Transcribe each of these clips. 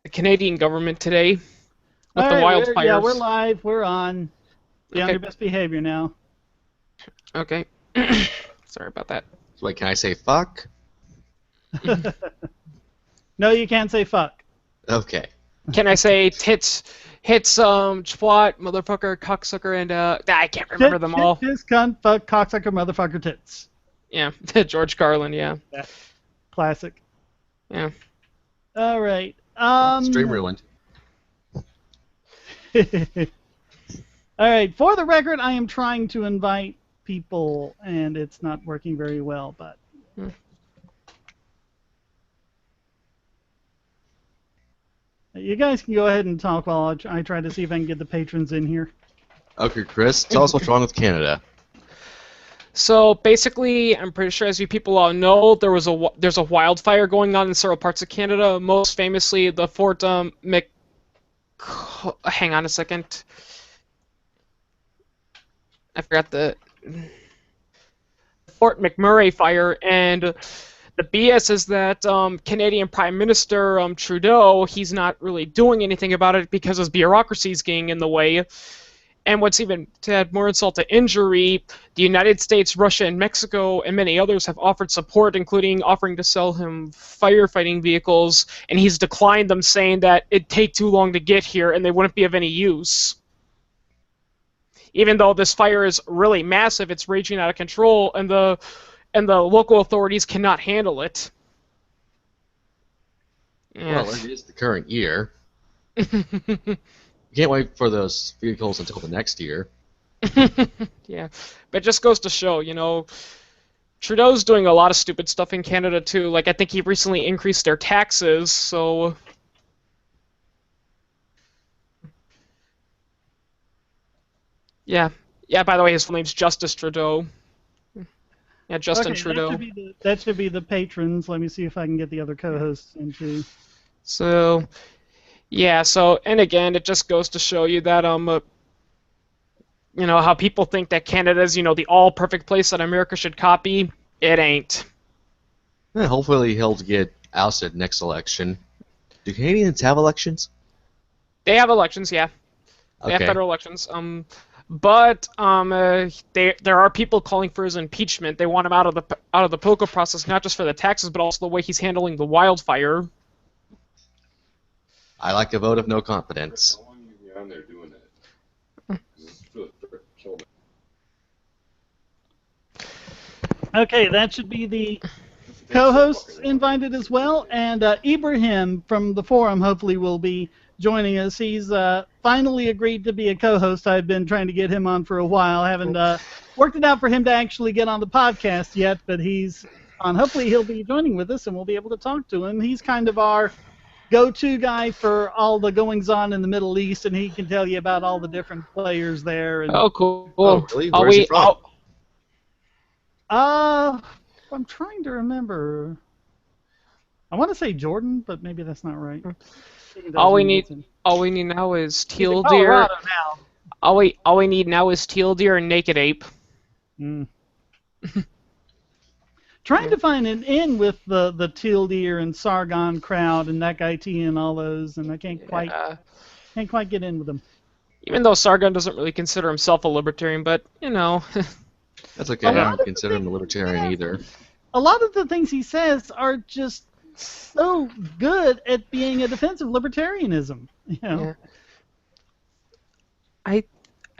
the Canadian government today All with the right, wildfires. we're live. We're on. Be on Okay. your best behavior now. Okay. Sorry about that. So wait, can I say fuck? No, you can't say fuck. Okay. Can I say tits, hits, twat, motherfucker, cocksucker, and I can't remember them all. Shit, piss, cunt, fuck, cocksucker, motherfucker, tits. Yeah, George Carlin. Yeah. Classic. Yeah. All right. Stream ruined. All right. For the record, I am trying to invite people, and it's not working very well. But you guys can go ahead and talk while I try to see if I can get the patrons in here. Okay, Chris, tell us what's wrong with Canada. So basically, I'm pretty sure, as you people all know, there's a wildfire going on in several parts of Canada. Most famously, the Fort Hang on a second. I forgot the Fort McMurray fire, and the BS is that Canadian Prime Minister Trudeau, he's not really doing anything about it because his bureaucracy is getting in the way. And what's even to add more insult to injury, the United States, Russia, and Mexico, and many others have offered support, including offering to sell him firefighting vehicles, and he's declined them, saying that it'd take too long to get here and they wouldn't be of any use. Even though this fire is really massive, it's raging out of control, and the local authorities cannot handle it. Yeah. Well, it is the current year. You can't wait for those vehicles until the next year. Yeah, but it just goes to show, Trudeau's doing a lot of stupid stuff in Canada too. Like, I think he recently increased their taxes, so... Yeah. Yeah, by the way, his full name's Justice Trudeau. Yeah, Justin Trudeau. That should be the patrons. Let me see if I can get the other co-hosts into. So, yeah, and again, it just goes to show you that, how people think that Canada's, the all-perfect place that America should copy. It ain't. Yeah, hopefully he'll get ousted next election. Do Canadians have elections? They have elections, yeah. They have federal elections. But there are people calling for his impeachment. They want him out of the political process, not just for the taxes, but also the way he's handling the wildfire. I like a vote of no confidence. How long are you on there doing that? Okay, that should be the co-hosts invited as well, and Ibrahim from the forum hopefully will be joining us. He's finally agreed to be a co-host. I've been trying to get him on for a while. I haven't worked it out for him to actually get on the podcast yet, but he's on. Hopefully he'll be joining with us, and we'll be able to talk to him. He's kind of our go-to guy for all the goings-on in the Middle East, and he can tell you about all the different players there. And, oh, cool. Oh, really? Where's he from? I'm trying to remember. I want to say Jordan, but maybe that's not right. All we need now is teal deer. Now. All we need now is teal deer and naked ape. Trying to find an in with the teal deer and Sargon crowd and that guy T and all those, and I can't quite get in with them. Even though Sargon doesn't really consider himself a libertarian, but That's okay. I don't consider him a libertarian either. A lot of the things he says are just so good at being a defense of libertarianism. Yeah. I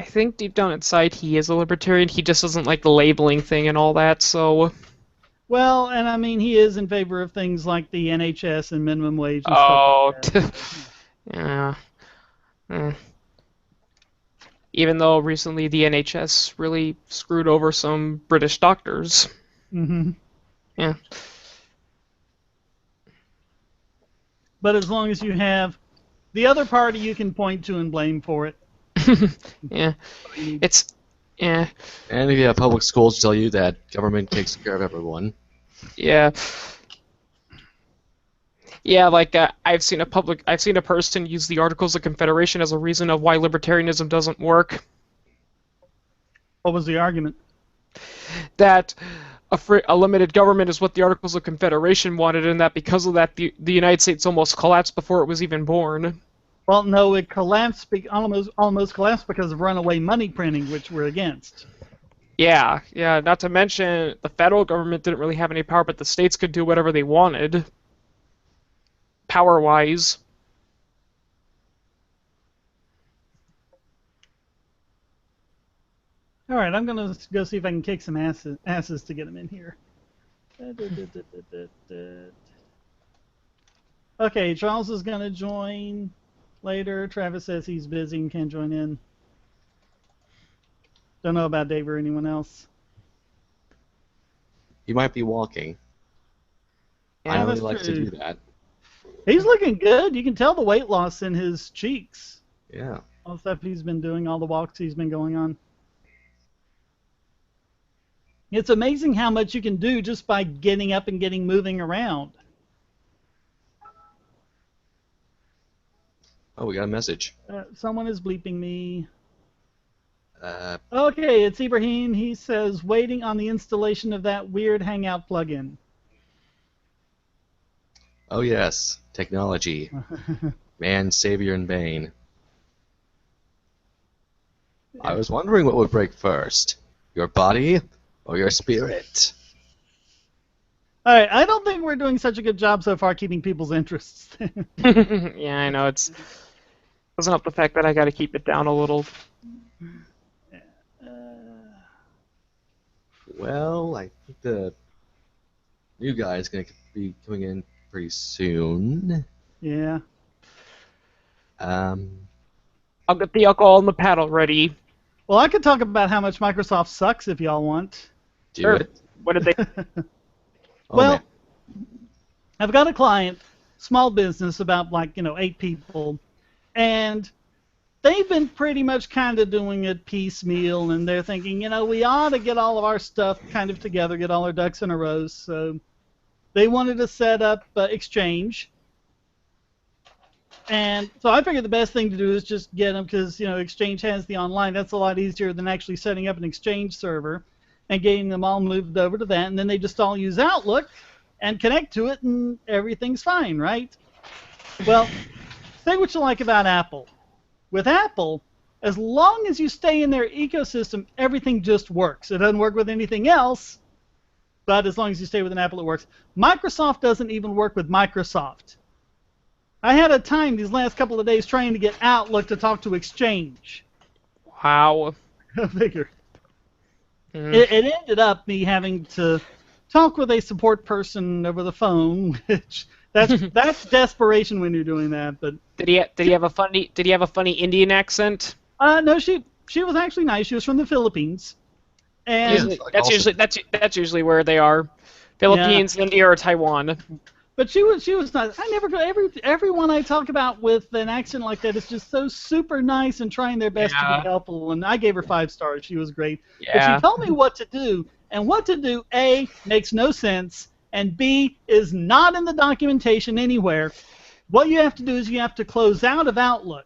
think deep down inside he is a libertarian. He just doesn't like the labeling thing and all that. So. Well, and I mean, he is in favor of things like the NHS and minimum wage and stuff like that. Yeah. Even though recently the NHS really screwed over some British doctors. Mm-hmm. Yeah. But as long as you have the other party you can point to and blame for it. Yeah. Yeah. And if you have public schools tell you that government takes care of everyone. Yeah. Yeah, like I've seen a person use the Articles of Confederation as a reason of why libertarianism doesn't work. What was the argument? That a limited government is what the Articles of Confederation wanted, and that because of that, the United States almost collapsed before it was even born. Well, no, it collapsed, almost collapsed because of runaway money printing, which we're against. Yeah, yeah, not to mention the federal government didn't really have any power, but the states could do whatever they wanted, power-wise. All right, I'm going to go see if I can kick some asses to get them in here. Okay, Charles is going to join later. Travis says he's busy and can't join in. Don't know about Dave or anyone else. He might be walking. I that's only like to true. do that. He's looking good. You can tell the weight loss in his cheeks. Yeah. All the stuff he's been doing, all the walks he's been going on. It's amazing how much you can do just by getting up and getting moving around. Oh, we got a message. Someone is bleeping me. Okay, it's Ibrahim. He says, waiting on the installation of that weird Hangout plugin. Oh yes, technology. Man, savior and bane. I was wondering what would break first. Your body or your spirit? All right, I don't think we're doing such a good job so far keeping people's interests. Yeah, I know, it's doesn't help the fact that I gotta keep it down a little. Well, I think the new guy is going to be coming in pretty soon. Yeah. I'll get the alcohol and the paddle ready. Well, I could talk about how much Microsoft sucks if y'all want. Do Sure. it. What did they... Oh, Well, man. I've got a client, small business, about 8 people, and they've been pretty much kind of doing it piecemeal, and they're thinking, we ought to get all of our stuff kind of together, get all our ducks in a row. So they wanted to set up Exchange. And so I figured the best thing to do is just get them, because Exchange has the online. That's a lot easier than actually setting up an Exchange server and getting them all moved over to that. And then they just all use Outlook and connect to it, and everything's fine, right? Well, say what you like about Apple. With Apple, as long as you stay in their ecosystem, everything just works. It doesn't work with anything else, but as long as you stay with an Apple, it works. Microsoft doesn't even work with Microsoft. I had a time these last couple of days trying to get Outlook to talk to Exchange. Wow. Go figure. It ended up me having to talk with a support person over the phone, which that's desperation when you're doing that. But Did he have a funny Indian accent? no, she was actually nice. She was from the Philippines, and That's usually where they are. Philippines, India, or Taiwan. But she was nice. I never go everyone I talk about with an accent like that is just so super nice and trying their best to be helpful. And I gave her 5 stars. She was great. Yeah. But she told me what to do, and what to do A makes no sense, and B is not in the documentation anywhere. What you have to do is you have to close out of Outlook,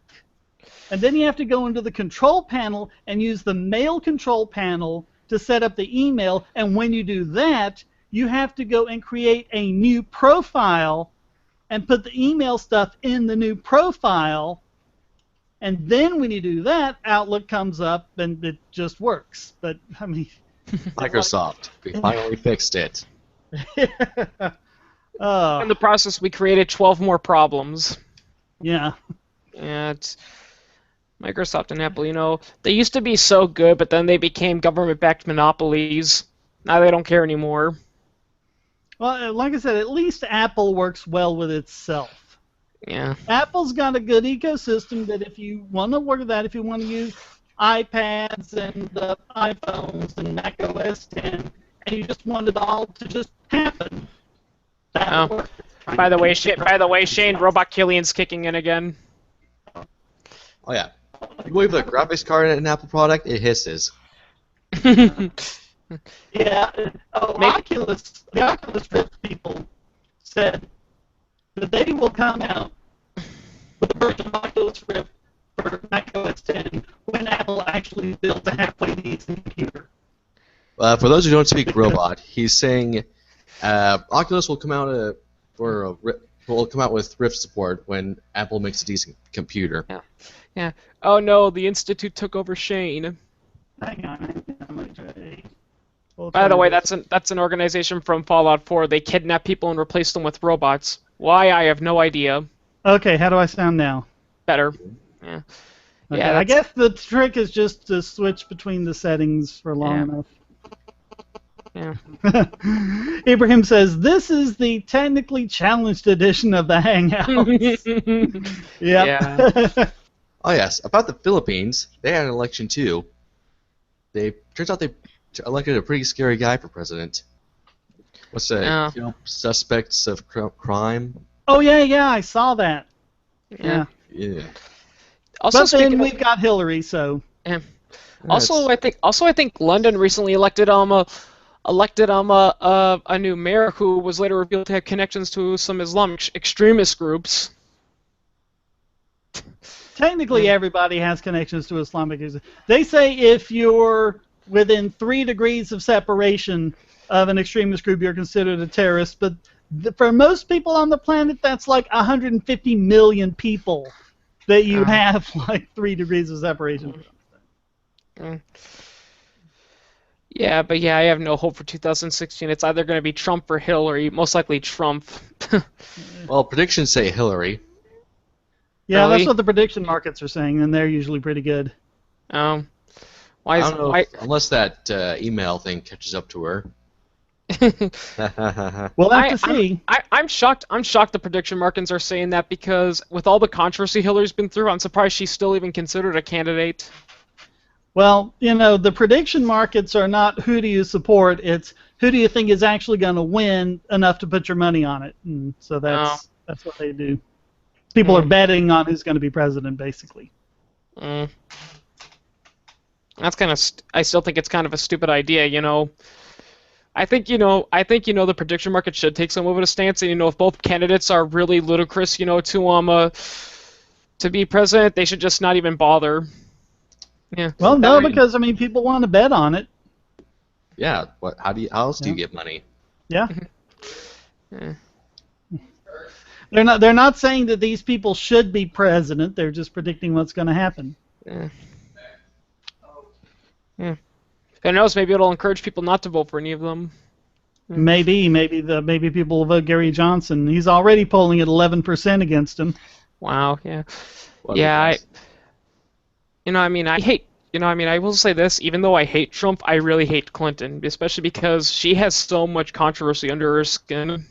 and then you have to go into the control panel and use the mail control panel to set up the email. And when you do that, you have to go and create a new profile and put the email stuff in the new profile. And then when you do that, Outlook comes up and it just works. But, I mean... Microsoft. We finally fixed it. In the process, we created 12 more problems. Yeah. Yeah, it's... Microsoft and Apple, they used to be so good, but then they became government-backed monopolies. Now they don't care anymore. Well, like I said, at least Apple works well with itself. Yeah. Apple's got a good ecosystem that if you want to work with that, if you want to use iPads and iPhones and Mac OS X, and you just want it all to just happen, that would work. By the way, Shane, Robot Killian's kicking in again. Oh yeah. You believe the graphics card in an Apple product? It hisses. Yeah, the Oculus Rift people said that they will come out with a version of Oculus Rift for Mac OS X when Apple actually builds a halfway decent computer. For those who don't speak robot, he's saying Oculus will come out will come out with Rift support when Apple makes a decent computer. Yeah. Oh no, the Institute took over Shane. Hang on. I'm gonna try. We'll By the try way, this. that's an organization from Fallout 4. They kidnap people and replace them with robots. Why? I have no idea. Okay, how do I sound now? Better. Yeah. Okay, Yeah. I guess the trick is just to switch between the settings for long enough. Yeah. Ibrahim says, this is the technically challenged edition of the Hangouts. Yep. Yeah. Oh yes, about the Philippines, they had an election too. Turns out they elected a pretty scary guy for president. What's that? Oh. Suspects of crime. Oh, yeah, I saw that. Yeah. Yeah. Also, But then speaking we've got Hillary, so. yeah. Also, I think London recently elected a new mayor who was later revealed to have connections to some Islamic extremist groups. Technically, everybody has connections to Islamic. They say if you're within 3 degrees of separation of an extremist group, you're considered a terrorist. But for most people on the planet, that's like 150 million people that you have like 3 degrees of separation. Yeah, but I have no hope for 2016. It's either going to be Trump or Hillary. Most likely Trump. Well, predictions say Hillary. Yeah, Really? that's what the prediction markets are saying, and they're usually pretty good. Why I is don't know unless that email thing catches up to her. We'll have to see. I'm shocked. I'm shocked the prediction markets are saying that because with all the controversy Hillary's been through, I'm surprised she's still even considered a candidate. Well, the prediction markets are not who do you support, it's who do you think is actually going to win enough to put your money on it. And so that's what they do. People are betting on who's going to be president, basically. That's kind of. I still think it's kind of a stupid idea, I think the prediction market should take some of a stance, and if both candidates are really ludicrous, to be president, they should just not even bother. Yeah. Well, no, because people want to bet on it. Yeah. What? How else do you get money? Yeah. Yeah. They're not saying that these people should be president. They're just predicting what's going to happen. Yeah. Yeah. Who knows? Maybe it'll encourage people not to vote for any of them. Maybe people will vote Gary Johnson. He's already polling at 11% against him. Wow. Yeah. Well, Yeah. I will say this. Even though I hate Trump, I really hate Clinton, especially because she has so much controversy under her skin.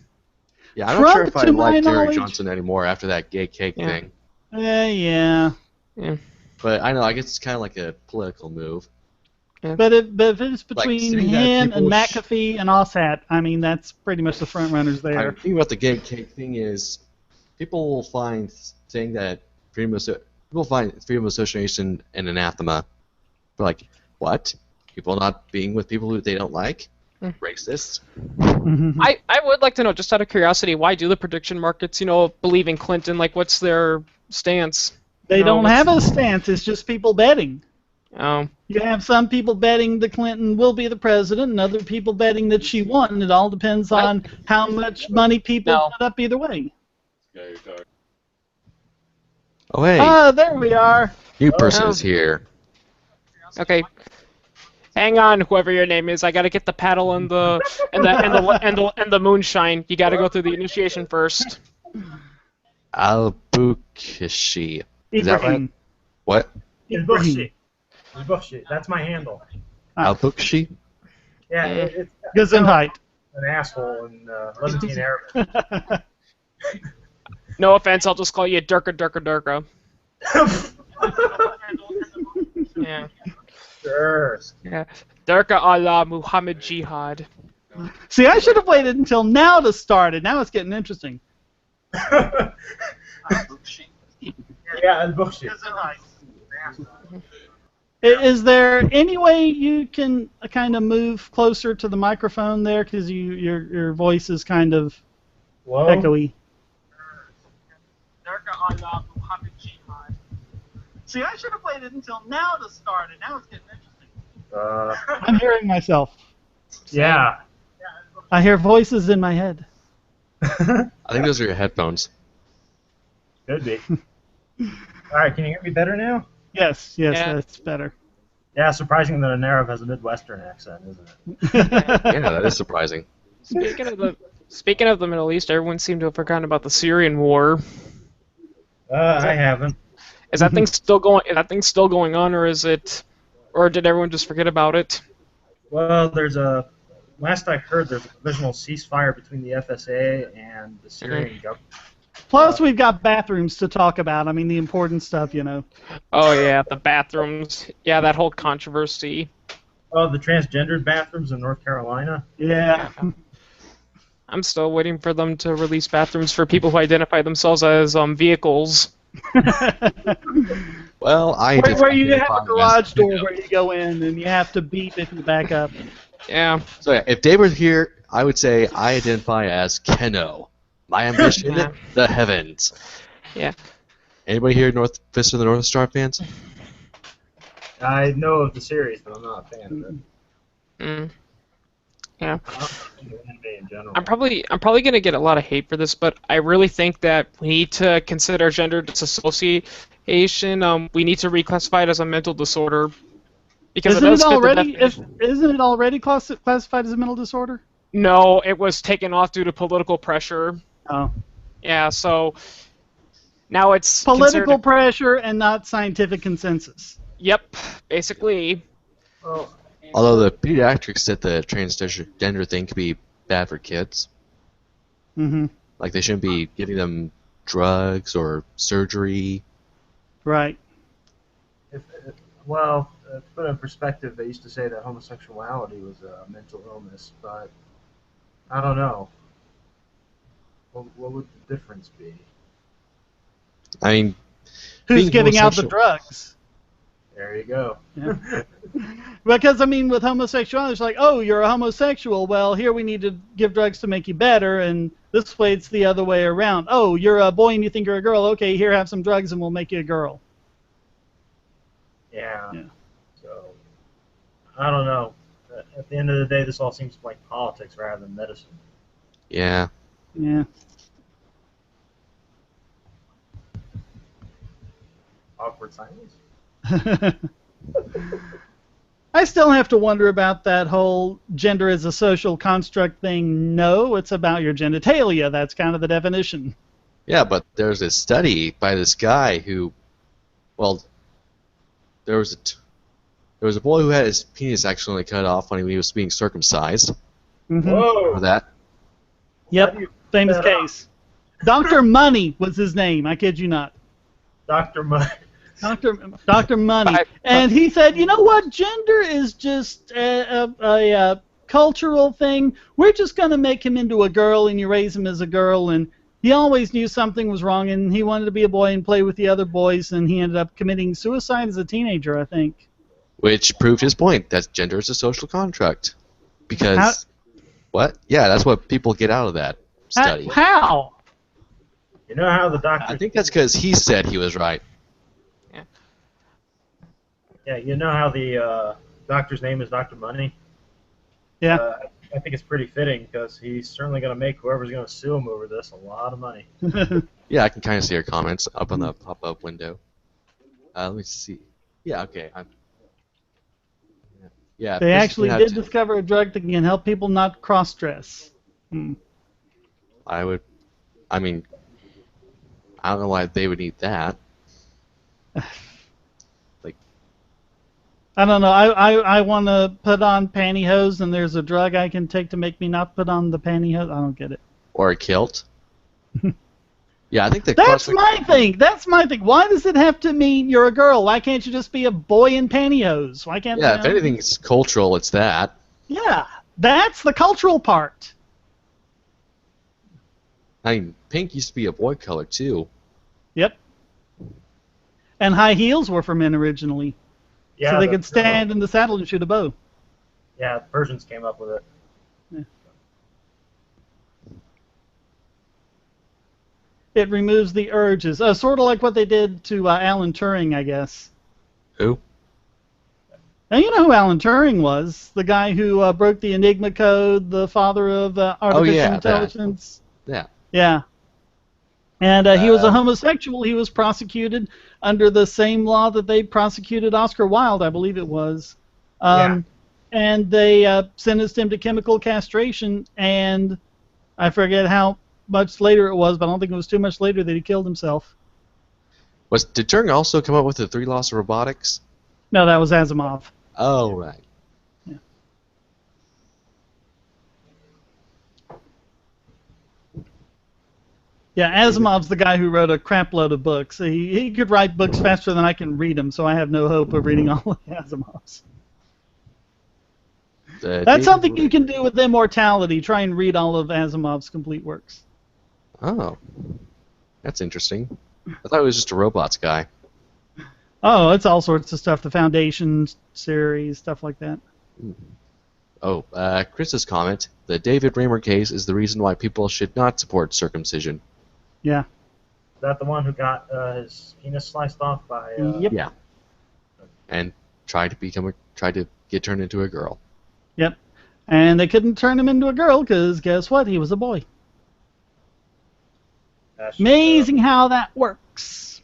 Yeah, I'm not sure if I like Gary Johnson anymore after that gay cake thing. Yeah. Yeah. But I know, I guess it's kind of like a political move. Yeah. But if it's between saying that him and people McAfee and Oshat, that's pretty much the front runners The there. thing about the gay cake thing is, people will find saying that freedom of association an anathema. They're like, what? People not being with people who they don't like? Racist? I would like to know, just out of curiosity, why do the prediction markets, believe in Clinton? Like, what's their stance? They don't have a stance. It's just people betting. Oh. You have some people betting that Clinton will be the president, and other people betting that she won. It all depends on how much money people put up either way. Yeah, you're talking. Oh, hey. There we are. New person is here. Okay. Hang on, whoever your name is. I gotta get the paddle and the moonshine. You gotta go through the initiation first. Albuquerque. Is that right? What? It's bullshit. It's bullshit. That's my handle. Albuquerque? Yeah, it's Gesundheit. an asshole in Levantine Arabic. No offense, I'll just call you Durka. Yeah. Sure. Yeah. Durka Allah Muhammad Jihad. See, I should have waited until now to start it. Now it's getting interesting. Yeah, it's bullshit. Is there any way you can kind of move closer to the microphone there, because your voice is kind of echoey? See, I should have waited until now to start it. Now it's getting interesting. I'm hearing myself. Yeah. I hear voices in my head. I think those are your headphones. Could be. All right, can you hear me better now? Yes, Yeah. that's better. Yeah, surprising that an Arab has a Midwestern accent, isn't it? Yeah, that is surprising. Speaking of the Middle East, everyone seemed to have forgotten about the Syrian war. I haven't. Is that thing still going? Is that thing still going on, or is it, or did everyone just forget about it? Well, last I heard, there's a provisional ceasefire between the FSA and the Syrian government. Plus, we've got bathrooms to talk about. I mean, the important stuff, you know. Oh yeah, the bathrooms. Yeah, that whole controversy. Oh, the transgendered bathrooms in North Carolina? Yeah. I'm still waiting for them to release bathrooms for people who identify themselves as vehicles. Well, where you have a garage door where you go in and you have to beep if you back up. Yeah. So yeah, if Dave were here, I would say I identify as Keno. My ambition, Yeah. the heavens. Yeah. Anybody here Fist of the North Star fans? I know of the series, but I'm not a fan of it. Mm. Yeah. I'm not a fan of anime in general. I'm probably gonna get a lot of hate for this, but I really think that we need to consider gender disassociation. We need to reclassify it as a mental disorder because Isn't it does it fit the already? definition. Isn't it already classified as a mental disorder? No, it was taken off due to political pressure. Oh. Yeah, so now it's Political considered- pressure and not scientific consensus. Yep, basically. Well, Although the pediatrics said the transgender thing could be bad for kids. Mm-hmm. Like they shouldn't be giving them drugs or surgery. Right. to put it in perspective, they used to say that homosexuality was a mental illness, but I don't know. What would the difference be? I mean, Who's being giving out the homosexual- drugs? There you go. Yeah. Because, I mean, with homosexuality, it's like, oh, you're a homosexual. Well, here we need to give drugs to make you better, and this way it's the other way around. Oh, you're a boy and you think you're a girl. Okay, here, have some drugs and we'll make you a girl. Yeah. Yeah. So, I don't know. At the end of the day, this all seems like politics rather than medicine. Yeah. Yeah. Awkward silence. I still have to wonder about that whole gender as a social construct thing. No, it's about your genitalia. That's kind of the definition. Yeah, but there's a study by this guy who, well, there was a boy who had his penis accidentally cut off when he was being circumcised. Mm-hmm. Whoa! Remember that? Yep, famous case. Dr. Money was his name. I kid you not. Dr. Mike. Dr. Money. And he said, you know what? Gender is just a cultural thing. We're just going to make him into a girl, and you raise him as a girl. And he always knew something was wrong, and he wanted to be a boy and play with the other boys, and he ended up committing suicide as a teenager, I think. Which proved his point that gender is a social construct. Because, what? Yeah, that's what people get out of that study. How? You know how the doctor... I think that's because he said he was right. Yeah, you know how the doctor's name is Dr. Money? Yeah. I think it's pretty fitting because he's certainly going to make whoever's going to sue him over this a lot of money. Yeah, I can kind of see your comments up on the pop-up window. Let me see. Yeah, okay. Yeah. They actually did discover a drug that can help people not cross-dress. I mean, I don't know why they would need that. I don't know. I want to put on pantyhose, and there's a drug I can take to make me not put on the pantyhose. I don't get it. Or a kilt. Yeah, I think That's my thing. That's my thing. Why does it have to mean you're a girl? Why can't you just be a boy in pantyhose? Why can't? Yeah, if anything's cultural, it's that. Yeah, that's the cultural part. I mean, pink used to be a boy color too. Yep. And high heels were for men originally. Yeah, so they could stand in the saddle and shoot a bow. Yeah, the Persians came up with it. Yeah. It removes the urges. Sort of like what they did to Alan Turing, I guess. Who? Now, you know who Alan Turing was? The guy who broke the Enigma code, the father of artificial yeah, that. intelligence. Yeah. Yeah. And he was a homosexual. He was prosecuted under the same law that they prosecuted Oscar Wilde, I believe it was. And they sentenced him to chemical castration, and I forget how much later it was, but I don't think it was too much later that he killed himself. Did Turing also come up with the 3 laws of robotics? No, that was Asimov. Oh, right. Yeah. Yeah, Asimov's the guy who wrote a crap load of books. He could write books faster than I can read them, so I have no hope of reading all of Asimov's. That's something you can do with immortality. Try and read all of Asimov's complete works. Oh. That's interesting. I thought it was just a robots guy. Oh, it's all sorts of stuff. The Foundation series, stuff like that. Oh, Chris's comment. The David Raymer case is the reason why people should not support circumcision. Yeah. Is that the one who got his penis sliced off by... Yep. Yeah. And tried to get turned into a girl. Yep. And they couldn't turn him into a girl because guess what? He was a boy. Amazing how that works.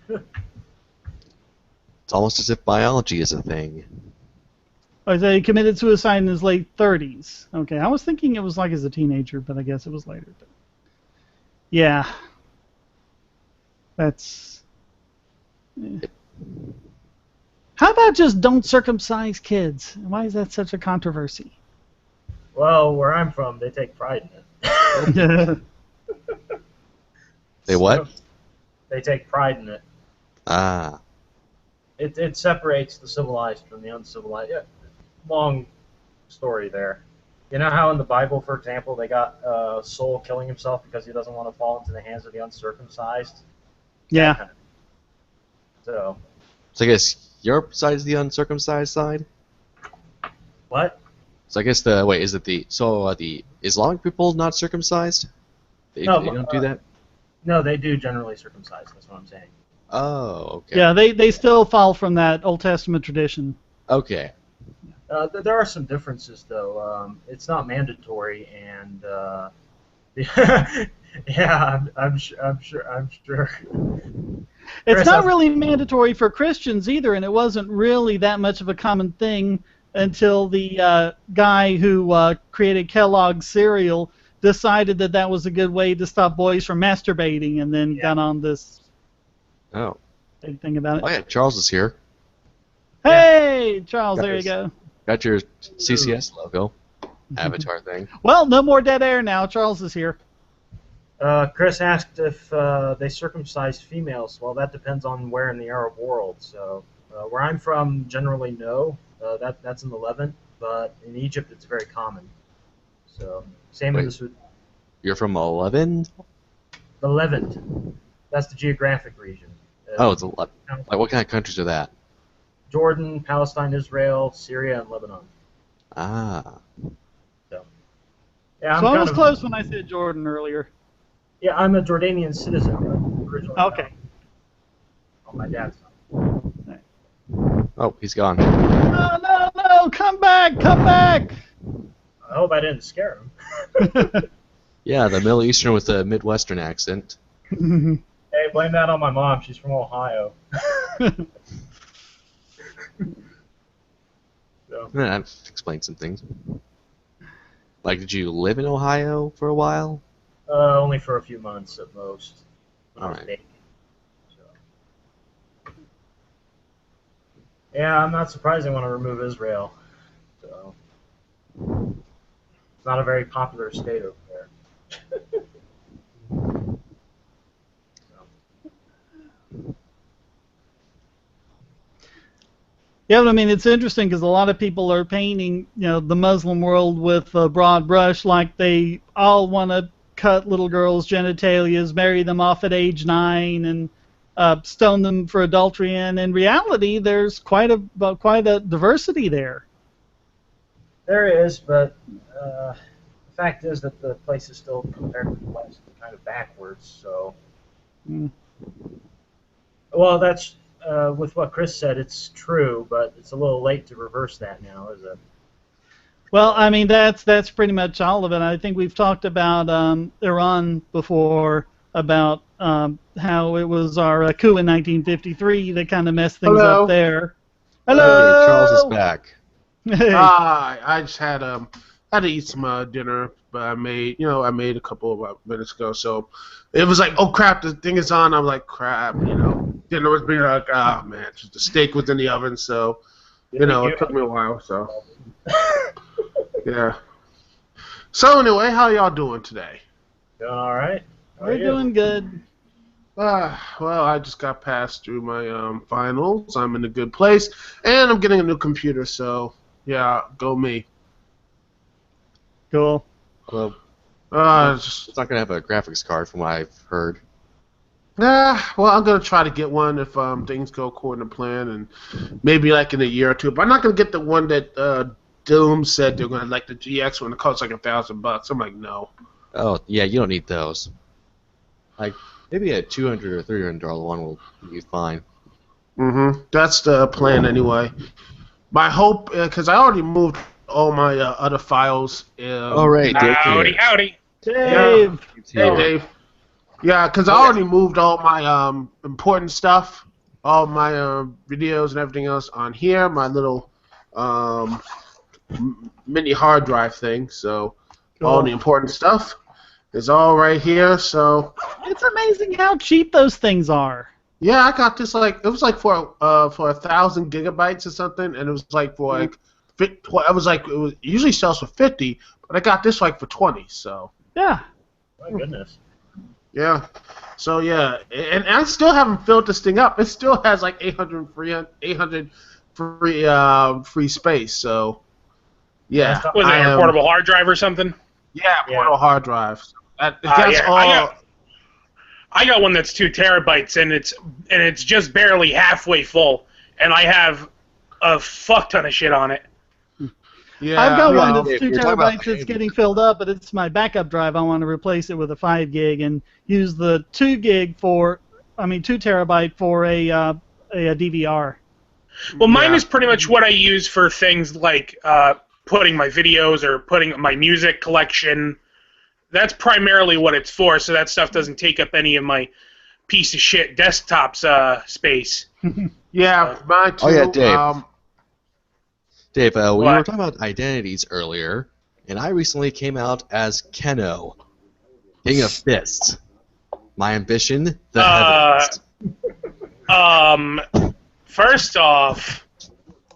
It's almost as if biology is a thing. Oh, so he committed suicide in his late 30s. Okay, I was thinking it was like as a teenager, but I guess it was later. But yeah. That's... Yeah. How about just don't circumcise kids? Why is that such a controversy? Well, where I'm from, they take pride in it. They what? They take pride in it. Ah. It separates the civilized from the uncivilized. Yeah, long story there. You know how in the Bible, for example, they got Saul killing himself because he doesn't want to fall into the hands of the uncircumcised? Yeah. So I guess your side is the uncircumcised side? what? So I guess the Islamic people not circumcised? They don't do that? No, they do generally circumcise. That's what I'm saying. Oh, okay. Yeah, they still fall from that Old Testament tradition. Okay. There are some differences, though. It's not mandatory, and yeah, I'm sure. It's Chris, not really mandatory for Christians either, and it wasn't really that much of a common thing until the guy who created Kellogg's cereal decided that that was a good way to stop boys from masturbating, and then got on this big thing about it. Oh yeah, Charles is here. Hey, Charles, there you go. Got your CCS logo avatar thing. Well, no more dead air now. Charles is here. Chris asked if they circumcised females. Well, that depends on where in the Arab world. So where I'm from, generally no. That's in the Levant, but in Egypt it's very common. So same in the Sudan. You're from 11? The Levant. That's the geographic region. It's a lot. Like what kind of countries are that? Jordan, Palestine, Israel, Syria, and Lebanon. Ah. So, yeah, So I was close when I said Jordan earlier. Yeah, I'm a Jordanian citizen. Originally. Okay. On my dad's side. Oh, he's gone. No, come back, come back! I hope I didn't scare him. Yeah, the Middle Eastern with a Midwestern accent. Hey, blame that on my mom. She's from Ohio. So. That explains some things. Like, did you live in Ohio for a while? Only for a few months at most. All right. So. Yeah, I'm not surprised they want to remove Israel. So. It's not a very popular state over there. Yeah, but I mean, it's interesting because a lot of people are painting, the Muslim world with a broad brush, like they all want to cut little girls' genitalias, marry them off at age 9, and stone them for adultery. And in reality, there's quite a diversity there. There is, but the fact is that the place is still, compared to the West, kind of backwards. So, well, that's with what Chris said, it's true, but it's a little late to reverse that now, is it? Well, I mean, that's pretty much all of it. I think we've talked about Iran before, about how it was our coup in 1953 that kind of messed things Hello. up there. Hey, Hello! Charles is back. Hey. I just had to eat some dinner, but I made a couple of minutes ago. So it was like, oh crap, the thing is on. I'm like, crap, dinner was being like, oh man, just the steak was in the oven, so it took me a while. So yeah. So anyway, how y'all doing today? Doing all right. How are We're you? doing good. Well, I just got passed through my finals. I'm in a good place, and I'm getting a new computer. So yeah, go me. Cool. Well, Just it's not gonna have a graphics card, from what I've heard. well, I'm gonna try to get one if things go according to plan, and maybe like in a year or two. But I'm not gonna get the one that Doom said they're gonna like the GX one. It costs like $1,000. I'm like, no. Oh, yeah, you don't need those. Like, maybe a $200 or $300 one will be fine. That's the plan anyway. My hope, because I already moved all my other files. All right, Dave. Howdy. Dave! Hey, Dave. Yeah, because I already moved all my important stuff, all my videos and everything else on here, my little mini hard drive thing. So all the important stuff is all right here. So It's amazing how cheap those things are. yeah, I got this it was like for 1,000 gigabytes or something, and it was like for like it usually sells for 50, but I got this like for 20. So Yeah. My goodness. yeah, so yeah, and I still haven't filled this thing up. It still has like 800 free space. So yeah, Was it a portable hard drive or something? Yeah, portable hard drive. That's Yeah, all. I got one that's 2 terabytes, and it's just barely halfway full, and I have a fuck ton of shit on it. Yeah, I've got one well, that's 2 you're talking about terabytes that's getting filled up, but it's my backup drive. I want to replace it with a 5 gig and use the 2 terabyte for a DVR. Well, mine is pretty much what I use for things like putting my videos or putting my music collection. That's primarily what it's for, so that stuff doesn't take up any of my piece of shit desktop's space. Yeah, mine too. Oh, yeah, Dave. Dave, we What? were talking about identities earlier, and I recently came out as Keno, King of Fists. My ambition, the heavens. First off,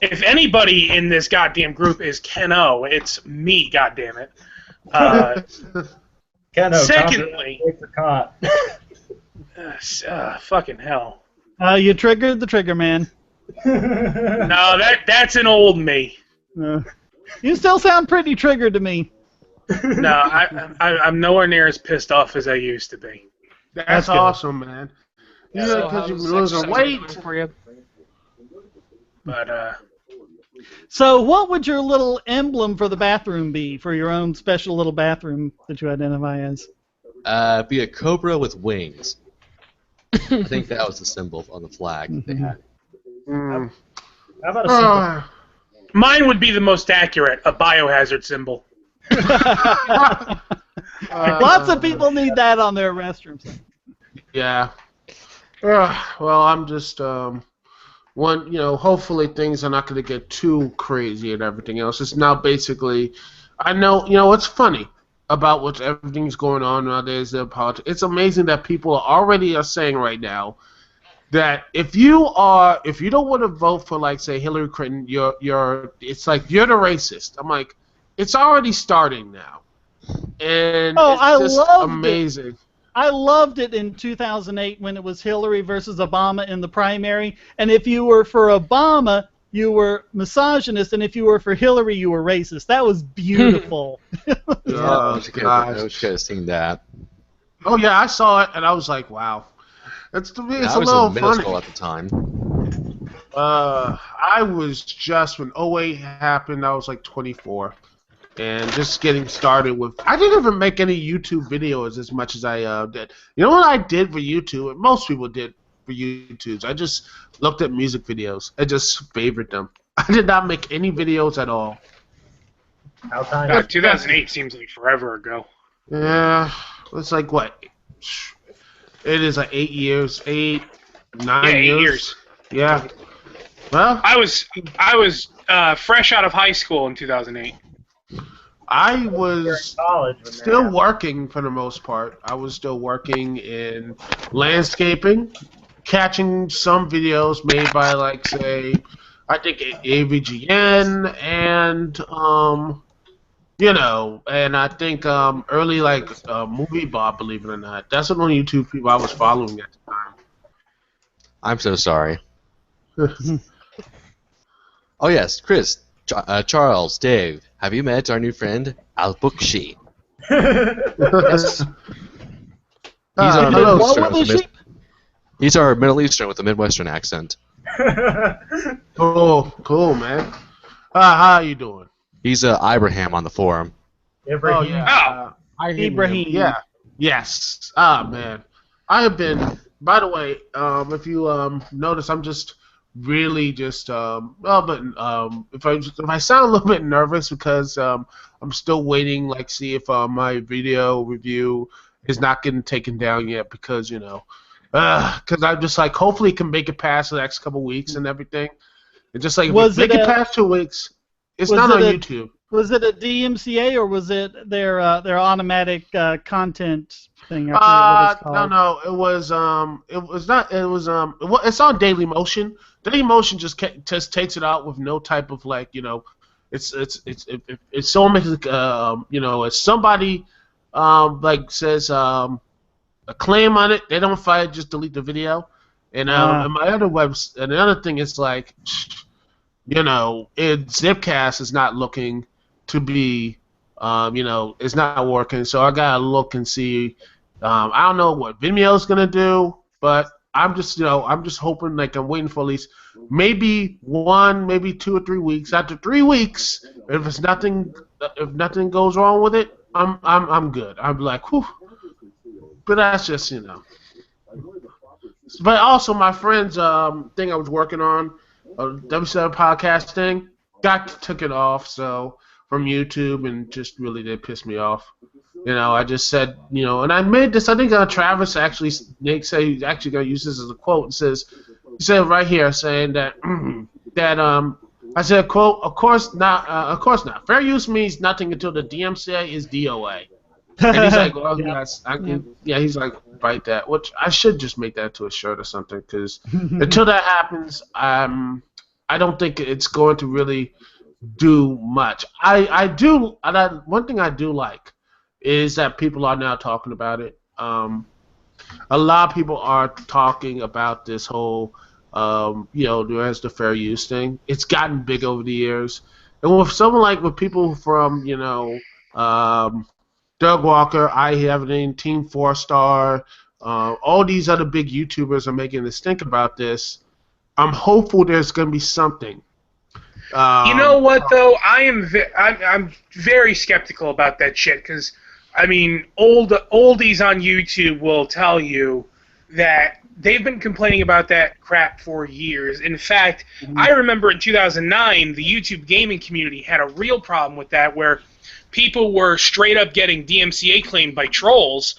if anybody in this goddamn group is Keno, it's me, goddammit. Keno, Secondly, wait for caught. fucking hell. You triggered the trigger, man. No, that's an old me. You still sound pretty triggered to me. No, I'm nowhere near as pissed off as I used to be. That's good. awesome, man. Yeah, because you've been losing weight. For you. But So what would your little emblem for the bathroom be, for your own special little bathroom that you identify as? Be a cobra with wings. I think that was the symbol on the flag that they had. How about a simple... mine would be the most accurate, a biohazard symbol. Lots of people need that on their restrooms. Yeah. Well, I'm just hopefully things are not going to get too crazy and everything else. It's now basically, I know, what's funny about what everything's going on nowadays in politics. It's amazing that people already are saying right now that if you don't want to vote for, like, say, Hillary Clinton, it's like you're the racist. I'm like, it's already starting now, and it's just amazing. I loved it in 2008 when it was Hillary versus Obama in the primary, and if you were for Obama, you were misogynist, and if you were for Hillary, you were racist. That was beautiful. I wish I could have seen that. Oh yeah, I saw it, and I was like, wow. It's a I was little in middle funny. school at the time. I was just, when '08 happened, I was like 24. And just getting started with... I didn't even make any YouTube videos as much as I did. You know what I did for YouTube? And most people did for YouTubes. I just looked at music videos. I just favored them. I did not make any videos at all. How time? 2008 seems like forever ago. Yeah, it's like what? It is like 8 years, 9 Yeah, 8 years. Yeah. Well, I was fresh out of high school in 2008. I was College when still they're- working for the most part. I was still working in landscaping, catching some videos made by, like, say, I think AVGN and and I think early Movie Bob, believe it or not. That's the only YouTube people I was following at the time. I'm so sorry. Oh yes, Chris, Charles, Dave, have you met our new friend Al Bookshi? Yes. Hello, What sir. was she? He's our Middle Eastern with a Midwestern accent. Cool, man. How are you doing? He's Ibrahim on the forum. Oh yeah. Ibrahim. Yeah. Yes. Man. I have been. By the way, if you notice, I'm just really just if I sound a little bit nervous because I'm still waiting, like, see if my video review is not getting taken down yet because because I'm just like hopefully can make it past the next couple weeks and everything. And just like Was make it it past 2 weeks. It's was not on it a- YouTube. Was it a DMCA or was it their automatic content thing? I forget what it's called. No. It was not. It was it's on Daily Motion. Daily Motion just takes it out with no type of it's if someone makes if somebody like says a claim on it, they don't fire, just delete the video. And and my other and the other thing is like Zipcast is not looking to be it's not working, so I gotta look and see. I don't know what Vimeo's gonna do, but I'm just hoping, like, I'm waiting for at least maybe 2 or 3 weeks. After 3 weeks, if nothing goes wrong with it, I'm good. I'm like, whew. But that's just But also my friend's thing I was working on, W7 podcast thing, took it off from YouTube, and just really did piss me off. I just said, and I made this. I think Travis actually, Nick said he's actually gonna use this as a quote. He said right here, saying that I said, quote, of course not. Fair use means nothing until the DMCA is DOA. And he's like, well, yes, he's like, write that. Which I should just make that to a shirt or something, because until that happens, I don't think it's going to really do much. One thing I do like is that people are now talking about it. A lot of people are talking about this whole, there's the fair use thing. It's gotten big over the years, and with people from, Doug Walker, I Have Team 4-Star, all these other big YouTubers are making us think about this. I'm hopeful there's going to be something. You know what, though? I'm very skeptical about that shit, because, I mean, oldies on YouTube will tell you that they've been complaining about that crap for years. In fact, I remember in 2009, the YouTube gaming community had a real problem with that, where people were straight up getting DMCA claimed by trolls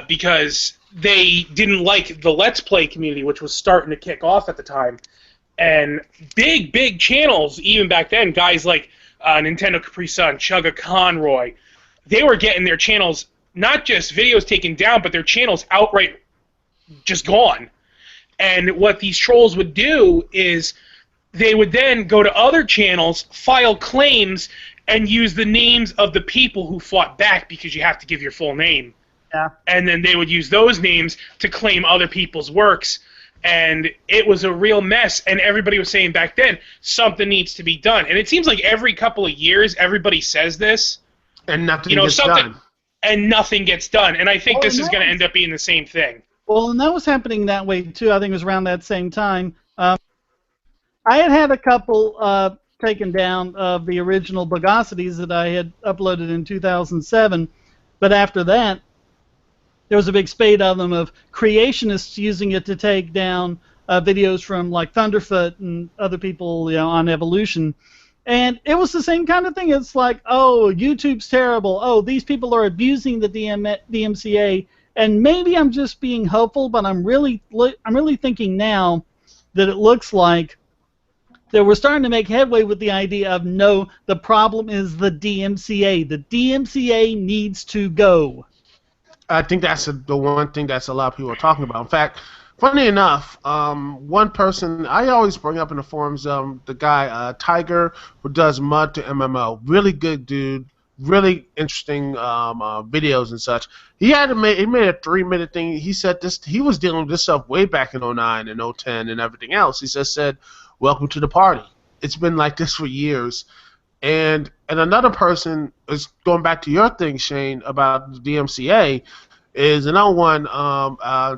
because they didn't like the Let's Play community, which was starting to kick off at the time. And big channels, even back then, guys like Nintendo Capri Sun, Chugga Conroy, they were getting their channels, not just videos taken down, but their channels outright just gone. And what these trolls would do is they would then go to other channels, file claims, and use the names of the people who fought back, because you have to give your full name. Yeah. And then they would use those names to claim other people's works. And it was a real mess, and everybody was saying back then, something needs to be done. And it seems like every couple of years, everybody says this. And nothing gets done. And nothing gets done. And I think Oh, this is no. going to end up being the same thing. Well, and that was happening that way, too. I think it was around that same time. I had a couple taken down of the original Bugosities that I had uploaded in 2007. But after that, there was a big spate of them of creationists using it to take down videos from like Thunderfoot and other people, on evolution. And it was the same kind of thing. It's like, oh, YouTube's terrible. Oh, these people are abusing the DMCA. And maybe I'm just being hopeful, but I'm really thinking now that it looks like that we're starting to make headway with the idea of, no, the problem is the DMCA. The DMCA needs to go. I think that's the one thing that's a lot of people are talking about. In fact, funny enough, one person I always bring up in the forums, the guy Tiger, who does Mud to MMO, really good dude, really interesting videos and such. He made a 3-minute thing. He said he was dealing with this stuff way back in 09 and 010 and everything else. He just said, "Welcome to the party. It's been like this for years." And another person is going back to your thing, Shane, about the DMCA. Is another one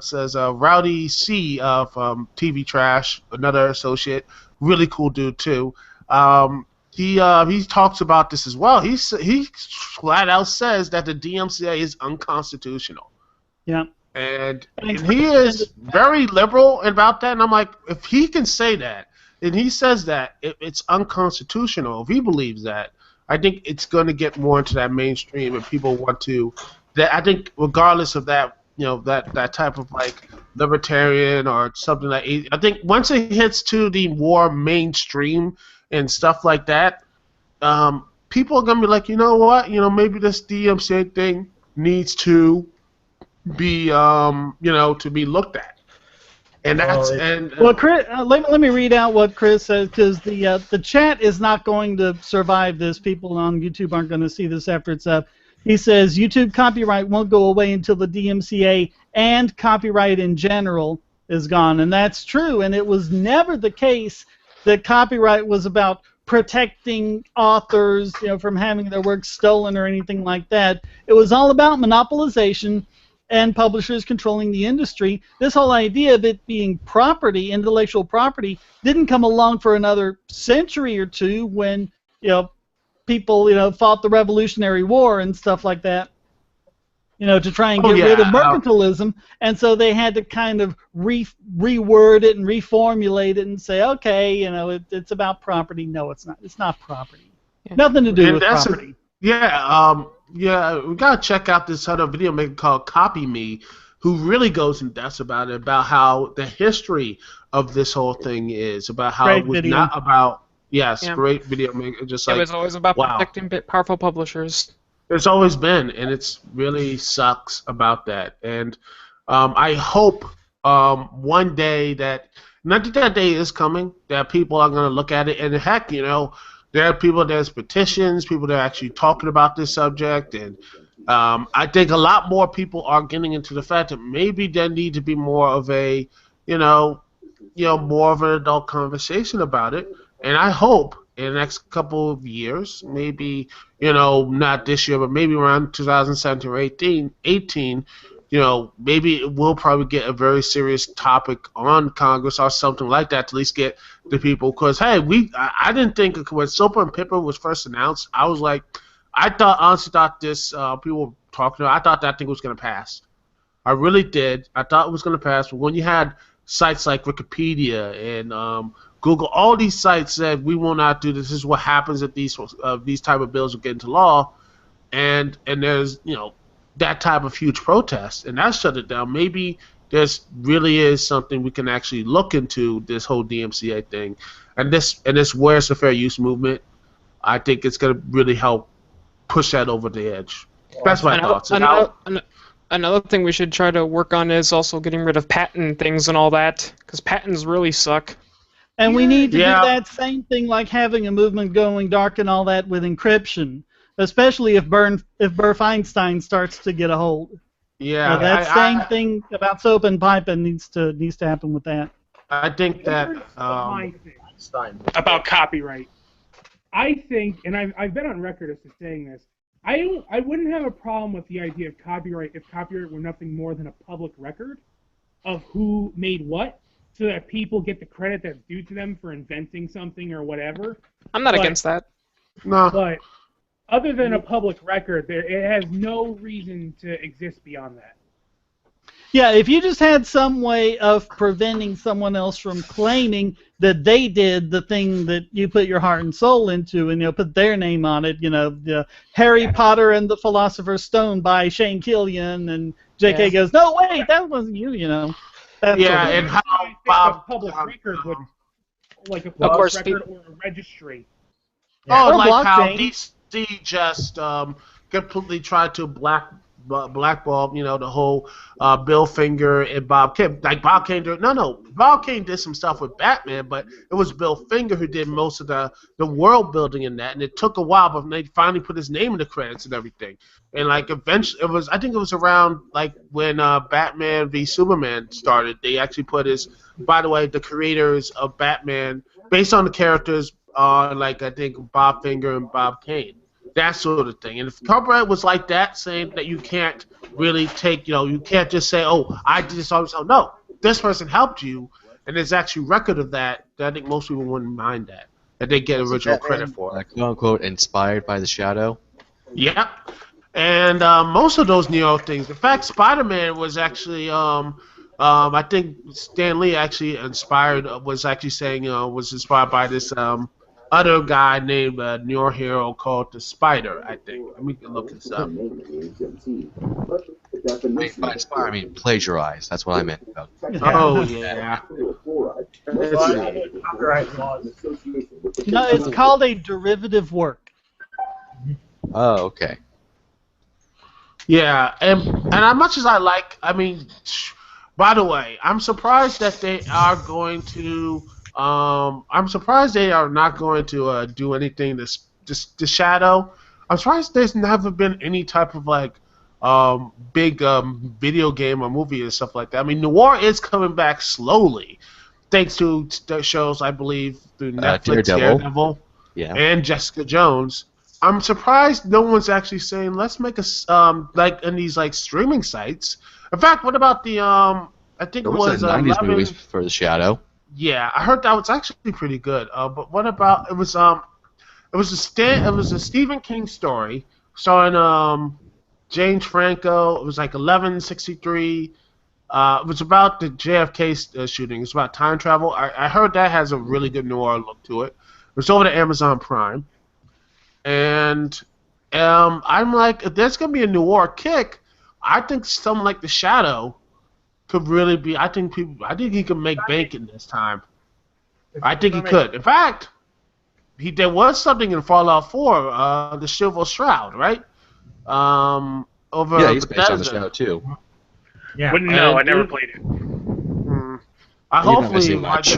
says Rowdy C from TV Trash, another associate, really cool dude too. He talks about this as well. He flat out says that the DMCA is unconstitutional. Yeah. And he is very liberal about that. And I'm like, if he can say that, and he says that it's unconstitutional, if he believes that, I think it's going to get more into that mainstream, and people want to. That I think, regardless of that, that type of like libertarian or something like, I think once it hits to the more mainstream and stuff like that, people are gonna be like, you know what, maybe this DMCA thing needs to be, to be looked at. And that's well, Chris, let me read out what Chris says, because the chat is not going to survive this. People on YouTube aren't going to see this after it's up. He says YouTube copyright won't go away until the DMCA and copyright in general is gone, and that's true. And it was never the case that copyright was about protecting authors, from having their work stolen or anything like that. It was all about monopolization and publishers controlling the industry. This whole idea of it being property, intellectual property, didn't come along for another century or two when, people, fought the Revolutionary War and stuff like that, to try and get rid of mercantilism. And so they had to kind of reword it and reformulate it and say, okay, it's about property. No, it's not. It's not property. Yeah. Nothing to do with property. Yeah, we gotta check out this other video maker called Copy Me, who really goes in depth about it, about how the history of this whole thing is, about how it was not about. Yes, yeah. Great video maker. Just like, it was always about protecting powerful publishers. It's always been, and it's really sucks about that. And I hope one day that, not that that day is coming, that people are gonna look at it, and heck, there are people, there's petitions, people that are actually talking about this subject, and I think a lot more people are getting into the fact that maybe there need to be more of a, more of an adult conversation about it. And I hope in the next couple of years, maybe, not this year, but maybe around 2017 or 18, maybe we'll probably get a very serious topic on Congress or something like that to at least get the people. Because, hey, I didn't think when Soap and Pippa was first announced, I was like, honestly thought this, people were talking about, I thought that thing was going to pass. I really did. I thought it was going to pass. But when you had sites like Wikipedia and Google, all these sites said, we will not do this. This is what happens if these type of bills will get into law. And there's, that type of huge protest, and that shut it down. Maybe there's really is something we can actually look into, this whole DMCA thing, and this where's the fair use movement. I think it's going to really help push that over the edge. That's my thoughts. Another thing we should try to work on is also getting rid of patent things and all that, because patents really suck. And we need to do that same thing like having a movement going dark and all that with encryption, especially if Burr Feinstein starts to get a hold. Yeah, that same thing about Soap and Pipe needs to happen with that. I think that about copyright. I think, and I've been on record as to saying this, I wouldn't have a problem with the idea of copyright if copyright were nothing more than a public record of who made what, so that people get the credit that's due to them for inventing something or whatever. I'm not against that. No. But other than a public record, it has no reason to exist beyond that. Yeah, if you just had some way of preventing someone else from claiming that they did the thing that you put your heart and soul into, and put their name on it, the Harry Potter and the Philosopher's Stone by Shane Killian, and J.K. goes, no, wait, that wasn't you, That Yeah, sort of and thing. how I think Bob. a public record would, like a Of public course, record or a registry. Oh, Or like how blockchain. DC just completely tried to blackball, the whole Bill Finger and Bob Kane. Like Bob Kane did, no, Bob Kane did some stuff with Batman, but it was Bill Finger who did most of the world building in that, and it took a while, but they finally put his name in the credits and everything. And like eventually, I think it was around like when Batman v Superman started. They actually put by the way, the creators of Batman, based on the characters, like I think Bob Finger and Bob Kane, that sort of thing. And if copyright was like that, saying that you can't really take, you can't just say, oh, I did this all myself. No, this person helped you, and there's actually record of that. I think most people wouldn't mind that they get original credit for. Quote unquote inspired by the Shadow. Yep. And most of those Neo things. In fact, Spider-Man was actually, I think Stan Lee actually was actually saying, was inspired by this other guy named Neo hero called the Spider, I think. Let me look this up. By inspired, I mean plagiarized. That's what I meant. Oh, yeah. Copyright laws. No, it's called a derivative work. Oh, okay. Yeah, and as much as by the way, I'm surprised that they are going to. I'm surprised they are not going to do anything the Shadow. I'm surprised there's never been any type of big video game or movie and stuff like that. I mean, Noir is coming back slowly, thanks to the shows I believe through Netflix, Daredevil, yeah, and Jessica Jones. I'm surprised no one's actually saying let's make like in these streaming sites. In fact, what about the I think there it was was a 90s 11, movies for the Shadow. Yeah, I heard that was actually pretty good. But what about it was a Stephen King story starring James Franco. It was like 1163. It was about the JFK shooting. It's about time travel. I heard that has a really good noir look to it. It's over to Amazon Prime. And I'm like, if there's gonna be a noir kick, I think something like The Shadow could really be. I think he could make bank in this time. I think he could. In fact, there was something in Fallout 4, the Silver Shroud, right? Over Yeah, he's based Bethesda. on the Shadow too. Yeah. Wouldn't know. I never played it. I You never hopefully see much.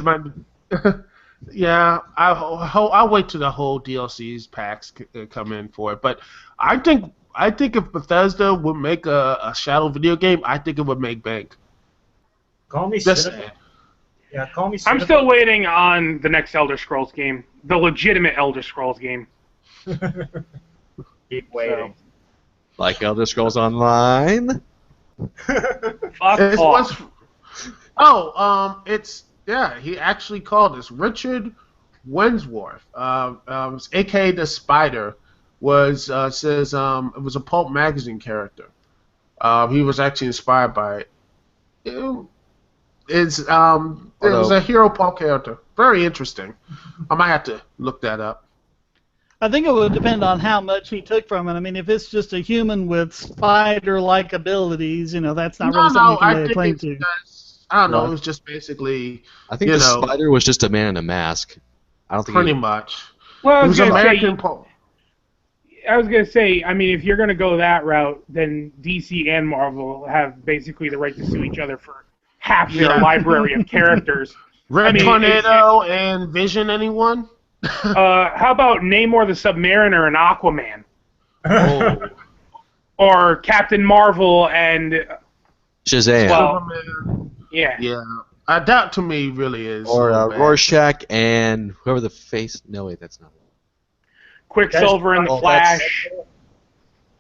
Yeah, I'll wait till the whole DLC's packs come in for it. But I think if Bethesda would make a Shadow video game, I think it would make bank. Call me Just cynical. saying. Yeah, call me I'm cynical. still waiting on the next Elder Scrolls game, the legitimate Elder Scrolls game. Keep waiting. Like Elder Scrolls Online. Fuck It's off. he actually called this Richard Wensworth, aka the Spider, says it was a pulp magazine character. He was actually inspired by it. It was a hero pulp character. Very interesting. I might have to look that up. I think it would depend on how much he took from it. I mean, if it's just a human with spider-like abilities, that's not really something you can lay a claim to. I don't know. It was just basically. I think the Spider was just a man in a mask. I don't think pretty much. Well, It was American pulp. I was gonna say, I mean, if you're gonna go that route, then DC and Marvel have basically the right to sue each other for half their library of characters. Red Tornado and Vision, anyone? How about Namor the Submariner and Aquaman, Oh, or Captain Marvel and Shazam. well, yeah. That to me really is. Or so bad. Rorschach and whoever the face. No, wait, that's not it. Quicksilver and the Flash.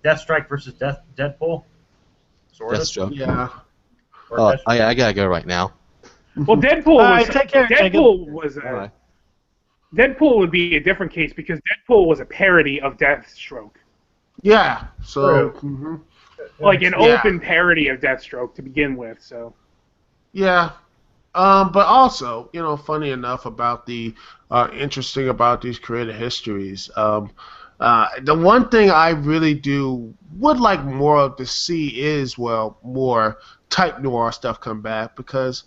Deathstrike versus Deadpool. Sort of. Deathstroke. Yeah. Or Oh, Deathstroke. I gotta go right now. Well, Deadpool Alright, was take care, Deadpool was Bye. Deadpool would be a different case because Deadpool was a parody of Deathstroke. Yeah. So. True. like an Yeah. open parody of Deathstroke to begin with. So Yeah. But also, funny enough about the interesting about these creative histories. The one thing I really would like more of to see is more type noir stuff come back because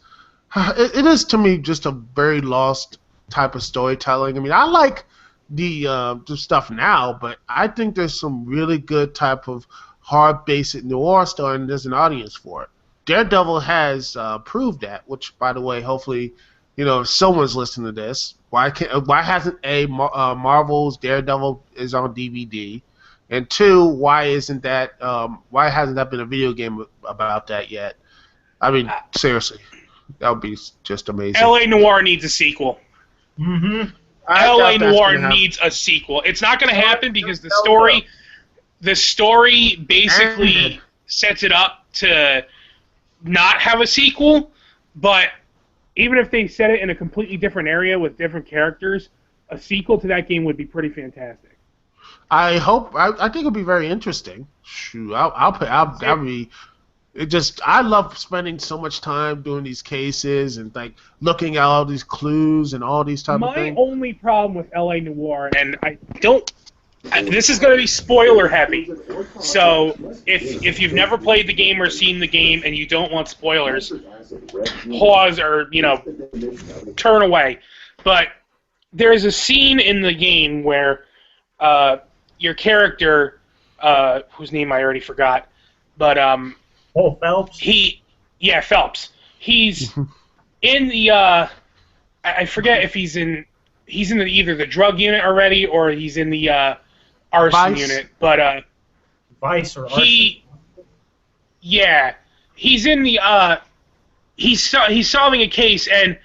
it is to me just a very lost type of storytelling. I mean, I like the stuff now, but I think there's some really good type of hard basic noir story, and there's an audience for it. Daredevil has proved that. Which, by the way, hopefully, if someone's listening to this, why hasn't Marvel's Daredevil is on DVD, and two, why hasn't that been a video game about that yet? I mean, seriously, that would be just amazing. L.A. Noire needs a sequel. Mm-hmm. L.A. Noire needs a sequel. It's not going to happen because the story basically sets it up to not have a sequel, but even if they set it in a completely different area with different characters, a sequel to that game would be pretty fantastic. I think it'll be very interesting. Shoot, I'll be. I love spending so much time doing these cases and like looking at all these clues and all these type of things. My only problem with L.A. Noire, and this is going to be spoiler heavy, so if you've never played the game or seen the game and you don't want spoilers, pause or turn away. But there's a scene in the game where your character, whose name I already forgot, but Phelps. Phelps. He's in the I forget if he's in either the drug unit already or he's in the arson unit, but Vice or arson. He's in the he's solving a case, and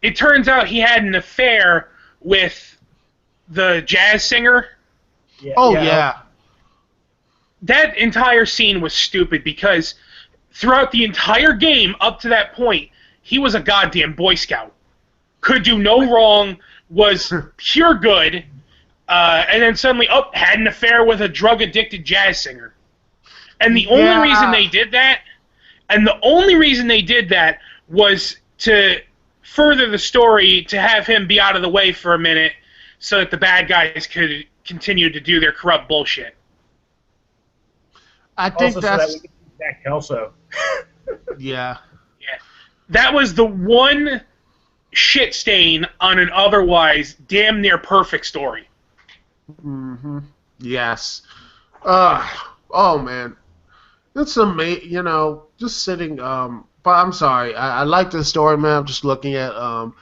it turns out he had an affair with the jazz singer. Yeah. That entire scene was stupid because throughout the entire game up to that point, he was a goddamn Boy Scout. Could do no wrong, was pure good, and then suddenly, had an affair with a drug-addicted jazz singer. And the only reason they did that, was to further the story, to have him be out of the way for a minute so that the bad guys could continue to do their corrupt bullshit. I think also that's... so that we can see Zach Kelso. Yeah. That was the one shit stain on an otherwise damn near perfect story. Mm-hmm. Yes. Oh, man. It's amazing, just sitting... but I'm sorry. I like the story, man. I'm just looking at... on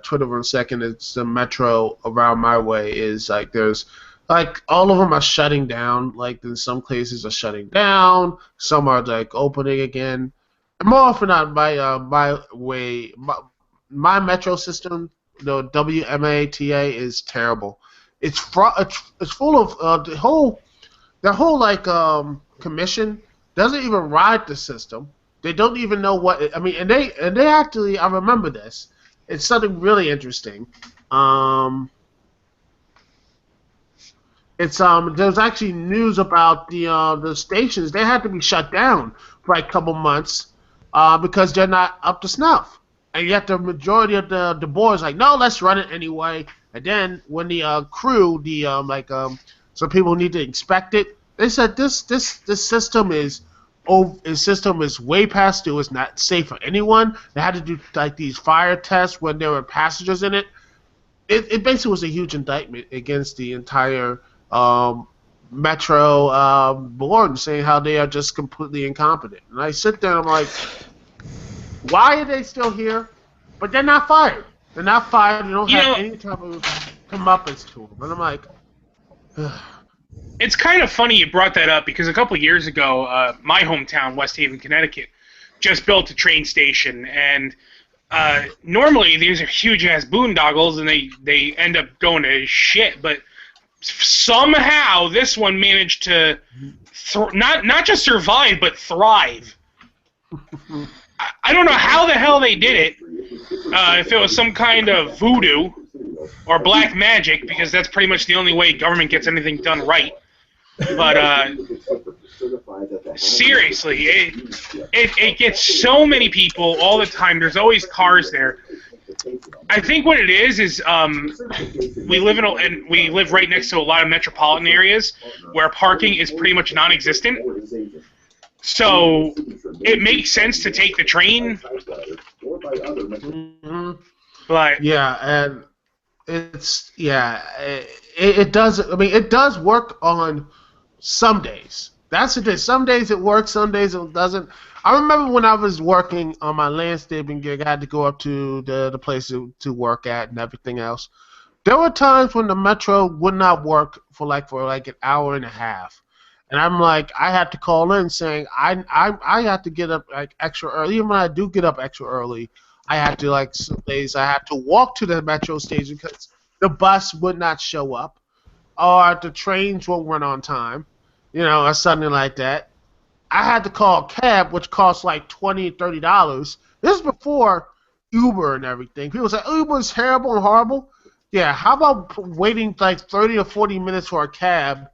Twitter for a second, it's the metro around my way is like there's like all of them are shutting down. Like in some places are shutting down, some are like opening again. And more often not, my metro system, the WMATA is terrible. It's full of the whole commission doesn't even ride the system. They don't even know what and they actually I remember this. It's something really interesting. There's actually news about the stations. They had to be shut down for like a couple months because they're not up to snuff. And yet the majority of the board is like, no, let's run it anyway. And then when the crew, some people need to inspect it. They said this system is. His system is way past due. It's not safe for anyone. They had to do like these fire tests when there were passengers in it. It basically was a huge indictment against the entire Metro board, saying how they are just completely incompetent. And I sit there and I'm like, why are they still here? But they're not fired. They're not fired. They don't have any type of comeuppance to them. And I'm like. It's kind of funny you brought that up because a couple years ago, my hometown, West Haven, Connecticut, just built a train station, and normally these are huge-ass boondoggles, and they end up going to shit, but somehow this one managed to not just survive, but thrive. I don't know how the hell they did it, if it was some kind of voodoo or black magic, because that's pretty much the only way government gets anything done right. But Seriously, it gets so many people all the time. There's always cars there. I think what it is we live right next to a lot of metropolitan areas where parking is pretty much non-existent. So it makes sense to take the train. Mm-hmm. But yeah, and it does. I mean, it does work on some days. That's the thing. Some days it works, some days it doesn't. I remember when I was working on my landscaping gig, I had to go up to the place to work at and everything else. There were times when the metro would not work for like an hour and a half. And I'm like, I had to call in saying I had to get up like extra early. Even when I do get up extra early, I had to like some days I had to walk to the metro station because the bus would not show up, or the trains won't run on time, or something like that. I had to call a cab, which cost like $20-$30. This is before Uber and everything. People say Uber is terrible and horrible. Yeah, how about waiting like 30 or 40 minutes for a cab?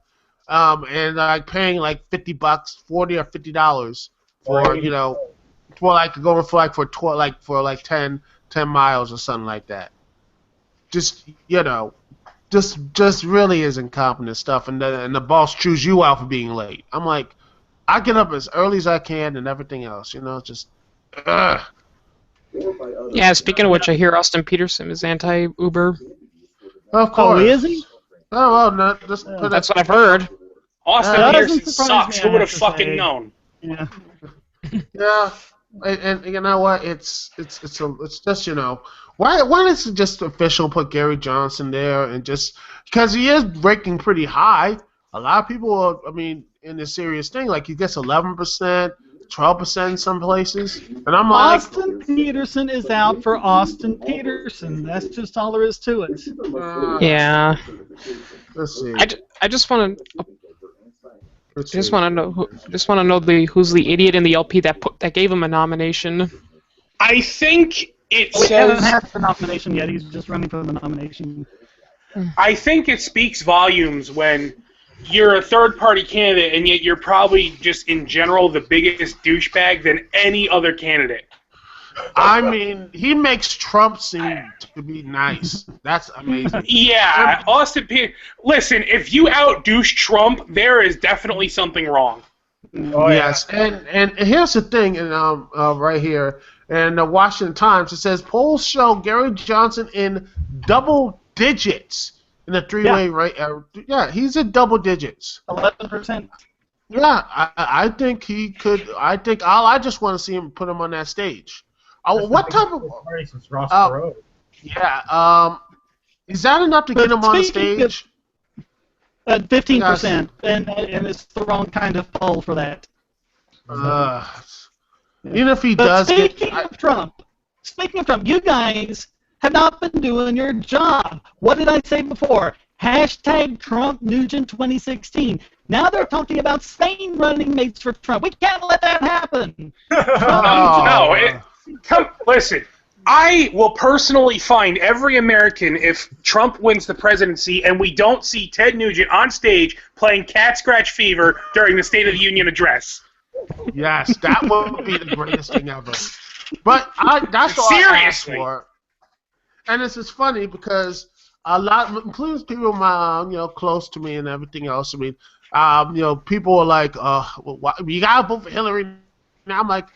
And like paying like $50, $40 or $50 for for like going for like 10 miles or something like that. Just just really is incompetent stuff, and the boss chews you out for being late. I'm like, I get up as early as I can and everything else. Just. Ugh. Yeah, speaking of which, I hear Austin Peterson is anti-Uber. Of course. Oh, is he? Oh, well, no, just put That's what I've heard. Austin Peterson doesn't surprise sucks. me, Who I would have have to fucking say. known? Yeah. Yeah, and you know what? It's just why is it just official put Gary Johnson there and just because he is breaking pretty high. A lot of people are, I mean, in this serious thing, like he gets 11%, 12% in some places, and I'm like, Austin Peterson is out for Austin Peterson. That's just all there is to it. Yeah. Let's see. I just want to Let's just see. want to know who's the idiot in the LP that gave him a nomination. I think it We haven't says. had the nomination yet. He's just running for the nomination. I think it speaks volumes when you're a third-party candidate and yet you're probably just in general the biggest douchebag than any other candidate. I mean, he makes Trump seem to be nice. That's amazing. Yeah, Austin Peterson. Listen, if you out-douche Trump, there is definitely something wrong. Oh, Yes, and here's the thing, right here in the Washington Times, it says polls show Gary Johnson in double digits in the three-way right. Yeah, he's in double digits. 11%. Yeah, I think he could. I just want to see him put him on that stage. What type of? Race was Ross Perot. Yeah. Is that enough to get him on the stage? 15%, and it's the wrong kind of poll for that. Even if he But does speaking of Trump, you guys have not been doing your job. What did I say before? Hashtag Trump Nugent 2016. Now they're talking about Spain running mates for Trump. We can't let that happen. Listen, I will personally find every American if Trump wins the presidency and we don't see Ted Nugent on stage playing Cat Scratch Fever during the State of the Union address. Yes, that would be the greatest thing ever. But that's all I asked Seriously. for. And this is funny because a lot, including people close to me and everything else. I mean, people are like, you gotta vote for Hillary. Now I'm like,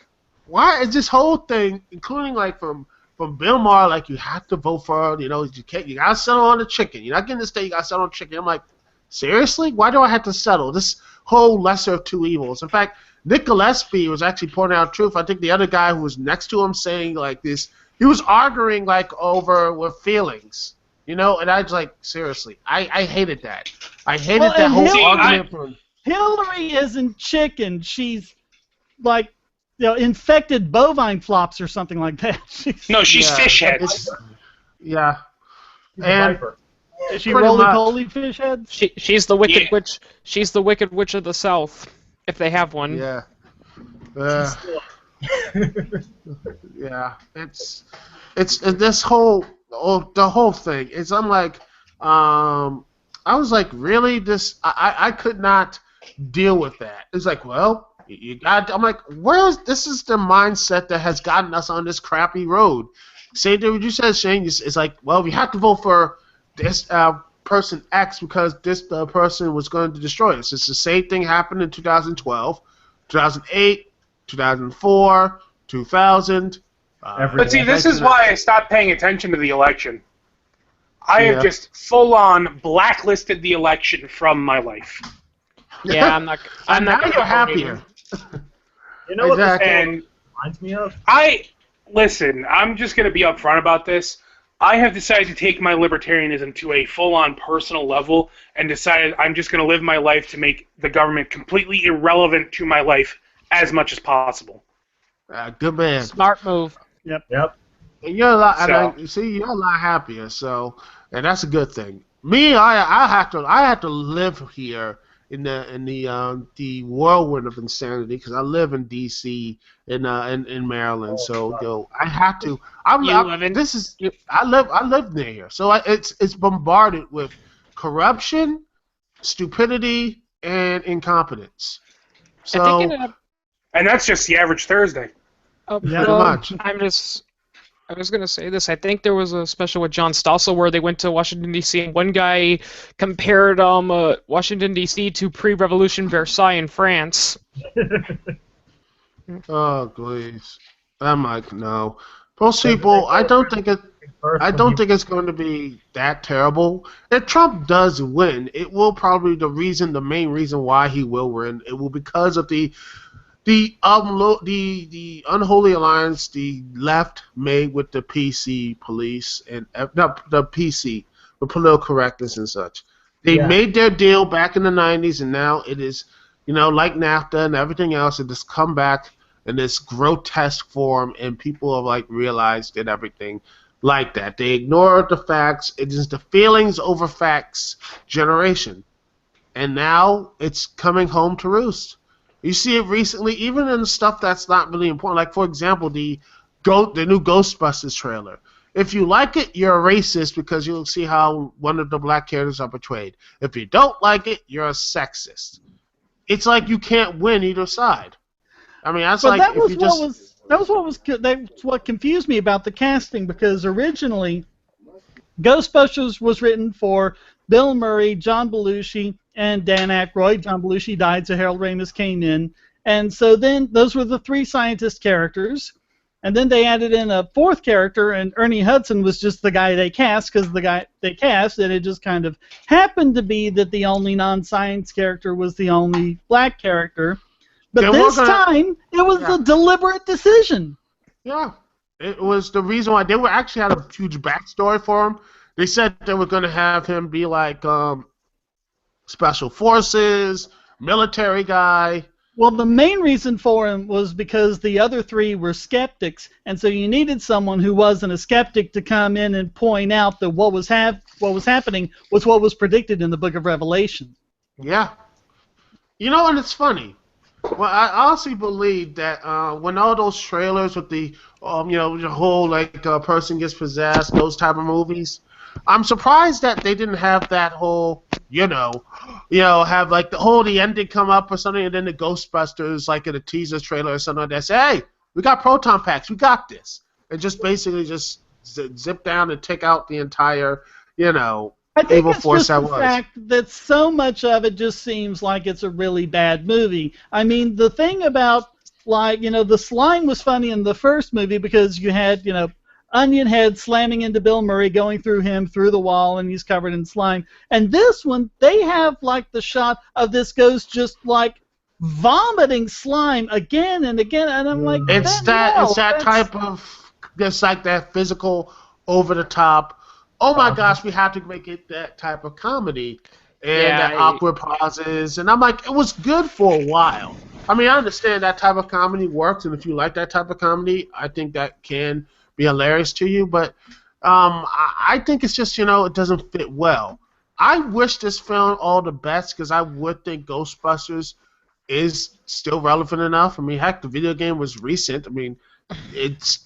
why is this whole thing, including like from Bill Maher, like you have to vote for her, you gotta settle on the chicken. You're not getting the state, you gotta settle on the chicken. I'm like, seriously? Why do I have to settle? This whole lesser of two evils. In fact, Nick Gillespie was actually pointing out truth. I think the other guy who was next to him saying like this, he was arguing like over with feelings. And I was like, seriously, I hated that. I hated that whole argument. Hillary isn't chicken. She's like, infected bovine flops or something like that. She's fish heads. Yeah. He's a viper. Is she Pretty much. roly-poly fish heads? She's the wicked witch. She's the wicked witch of the South, if they have one. Yeah. Yeah. It's this whole the whole thing. I'm like, I was like, really? I could not deal with that. It's like, well, you got. I'm like, this is the mindset that has gotten us on this crappy road. Same thing what you said, Shane. It's like, well, we have to vote for this person X because this person was going to destroy us. It's the same thing happened in 2012, 2008, 2004, 2000. But see, this is why I stopped paying attention to the election. I have just full-on blacklisted the election from my life. Yeah, I'm not. I'm not. Now you're happier. You know what this And reminds me of? Listen, I'm just going to be upfront about this. I have decided to take my libertarianism to a full-on personal level and decided I'm just going to live my life to make the government completely irrelevant to my life as much as possible. Good man. Smart move. Yep. And you're a lot. So- You're a lot happier. So, and that's a good thing. Me, I have to live here in the whirlwind of insanity because I live in D.C. in Maryland. So I have to. I live near here. So it's bombarded with corruption, stupidity, and incompetence. So And that's just the average Thursday. pretty much. I was going to say this. I think there was a special with John Stossel where they went to Washington, D.C., and one guy compared Washington, D.C. to pre-revolution Versailles in France. Oh, please. I'm like, no. Most people, I don't think it's going to be that terrible. If Trump does win, it will probably the main reason why he will win. It will because of the unholy alliance the left made with the PC police and the PC with political correctness and such. They made their deal back in the 90s, and now it is, like NAFTA and everything else, it has come back in this grotesque form, and people have realized and everything like that. They ignore the facts. It is the feelings over facts generation, and now it's coming home to roost. You see it recently, even in stuff that's not really important. Like, for example, the new Ghostbusters trailer. If you like it, you're a racist because you'll see how one of the black characters are portrayed. If you don't like it, you're a sexist. It's like you can't win either side. I mean, that's what confused me about the casting, because originally Ghostbusters was written for Bill Murray, John Belushi, and Dan Aykroyd. John Belushi died, so Harold Ramis came in. And so then those were the three scientist characters. And then they added in a fourth character, and Ernie Hudson was just the guy they cast, because the guy they cast, and it just kind of happened to be that the only non-science character was the only black character. But this time, it was a deliberate decision. Yeah. It was the reason why they actually had a huge backstory for him. They said they were going to have him be like special forces, military guy. Well, the main reason for him was because the other three were skeptics, and so you needed someone who wasn't a skeptic to come in and point out that what was happening was what was predicted in the Book of Revelation. Yeah. And it's funny. Well, I honestly believe that when all those trailers with the the whole person gets possessed, those type of movies, I'm surprised that they didn't have that whole, have the ending come up or something, and then the Ghostbusters in a teaser trailer or something like that say, hey, we got proton packs, we got this, and just basically just zip down and take out the entire, I think evil it's force just that the was. fact that so much of it just seems like it's a really bad movie. I mean, the thing about, the slime was funny in the first movie because you had, Onion Head slamming into Bill Murray, going through him through the wall, and he's covered in slime. And this one, they have, the shot of this ghost just, vomiting slime again and again, and I'm like, it's that type of, just that physical, over-the-top, oh my gosh, we have to make it that type of comedy, and that awkward pauses, and I'm like, it was good for a while. I mean, I understand that type of comedy works, and if you like that type of comedy, I think that can be hilarious to you, but I think it's just, it doesn't fit well. I wish this film all the best, because I would think Ghostbusters is still relevant enough. I mean, heck, the video game was recent. I mean, it's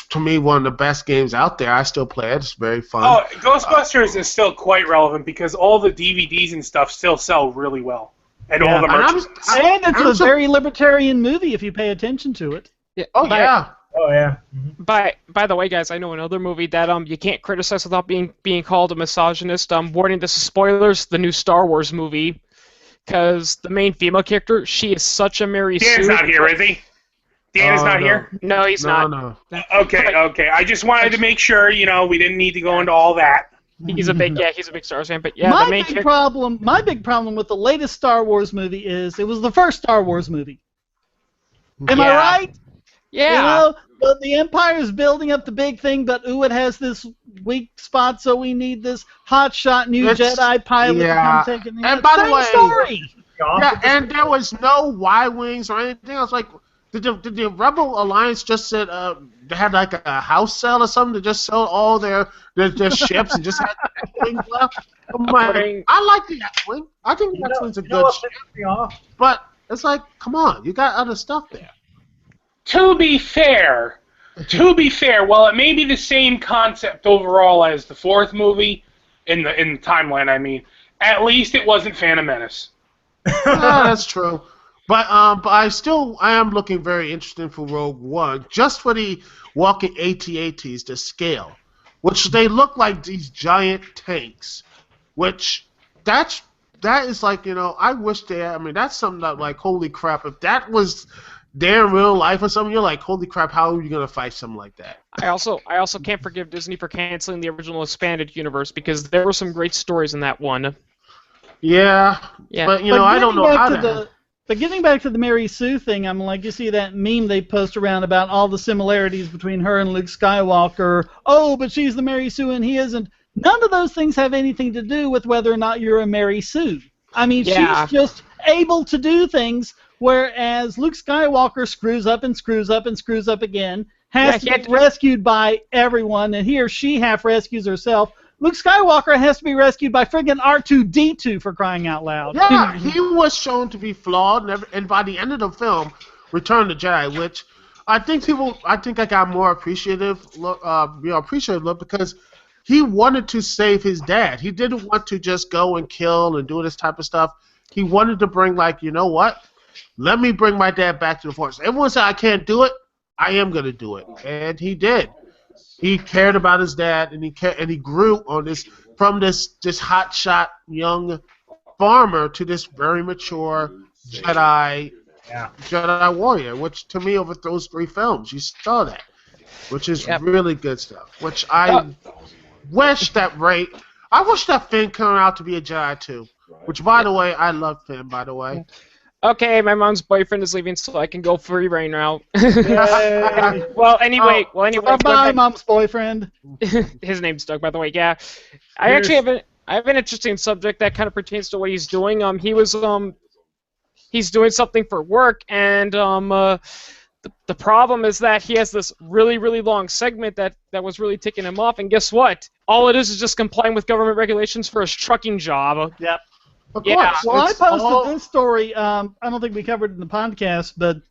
to me one of the best games out there. I still play it. It's very fun. Oh, Ghostbusters is still quite relevant because all the DVDs and stuff still sell really well. and all the merchandise. And it's a very libertarian movie if you pay attention to it. Yeah. Oh yeah. Mm-hmm. By the way, guys, I know another movie that you can't criticize without being called a misogynist. Warning, this is spoilers. The new Star Wars movie, because the main female character, she is such a Mary Sue. Dan's not here, is he? Dan is not here? No, he's not. No. Okay. I just wanted to make sure, we didn't need to go into all that. He's a big Star Wars fan, but yeah, my the main big problem with the latest Star Wars movie is it was the first Star Wars movie. Am I right? Yeah. The Empire is building up the big thing, but it has this weak spot, so we need this hotshot new Jedi pilot to come take it. And by the way, story. And there was no Y-wings or anything else. Like, did the Rebel Alliance just said they had like a house sale or something to just sell all their ships and just had X-wings left? I like the X-wing. I think the X-wing's a good ship. But it's like, come on, you got other stuff there. To be fair, while it may be the same concept overall as the fourth movie in the timeline, I mean, at least it wasn't Phantom Menace. That's true. But I am looking very interested for Rogue One, just for the walking AT-ATs, the scale, which they look like these giant tanks, which that is like, I wish that's something that, like, holy crap, if that was there in real life or something, you're like, holy crap, how are you going to fight something like that? I also can't forgive Disney for canceling the original expanded universe, because there were some great stories in that one. Yeah. But, I don't know how to... But getting back to the Mary Sue thing, I'm like, you see that meme they post around about all the similarities between her and Luke Skywalker. Oh, but she's the Mary Sue and he isn't. None of those things have anything to do with whether or not you're a Mary Sue. I mean, she's just able to do things, whereas Luke Skywalker screws up and screws up and screws up again, has to be rescued by everyone, and he or she half rescues herself. Luke Skywalker has to be rescued by friggin' R2-D2, for crying out loud. Yeah, he was shown to be flawed, and by the end of the film, Return of the Jedi, which I think I got more appreciative look, because he wanted to save his dad. He didn't want to just go and kill and do this type of stuff. He wanted to bring, like, you know what? Let me bring my dad back to the Force. Everyone said I can't do it. I am going to do it, and he did. He cared about his dad, and he grew on this from this hotshot young farmer to this very mature Jedi warrior. Which to me, over those 3 films, you saw that, which is really good stuff. Which I wish that I wish that Finn came out to be a Jedi too. Which, by the way, I love Finn. By the way. Okay, my mom's boyfriend is leaving, so I can go free right now. Well, anyway. Bye, mom's boyfriend. His name's Doug, by the way. Yeah, I actually have an interesting subject that kind of pertains to what he's doing. He's doing something for work, and the problem is that he has this really, really long segment that was really ticking him off. And guess what? All it is just complying with government regulations for his trucking job. Yep. Of course. Well, I posted this story. I don't think we covered it in the podcast, but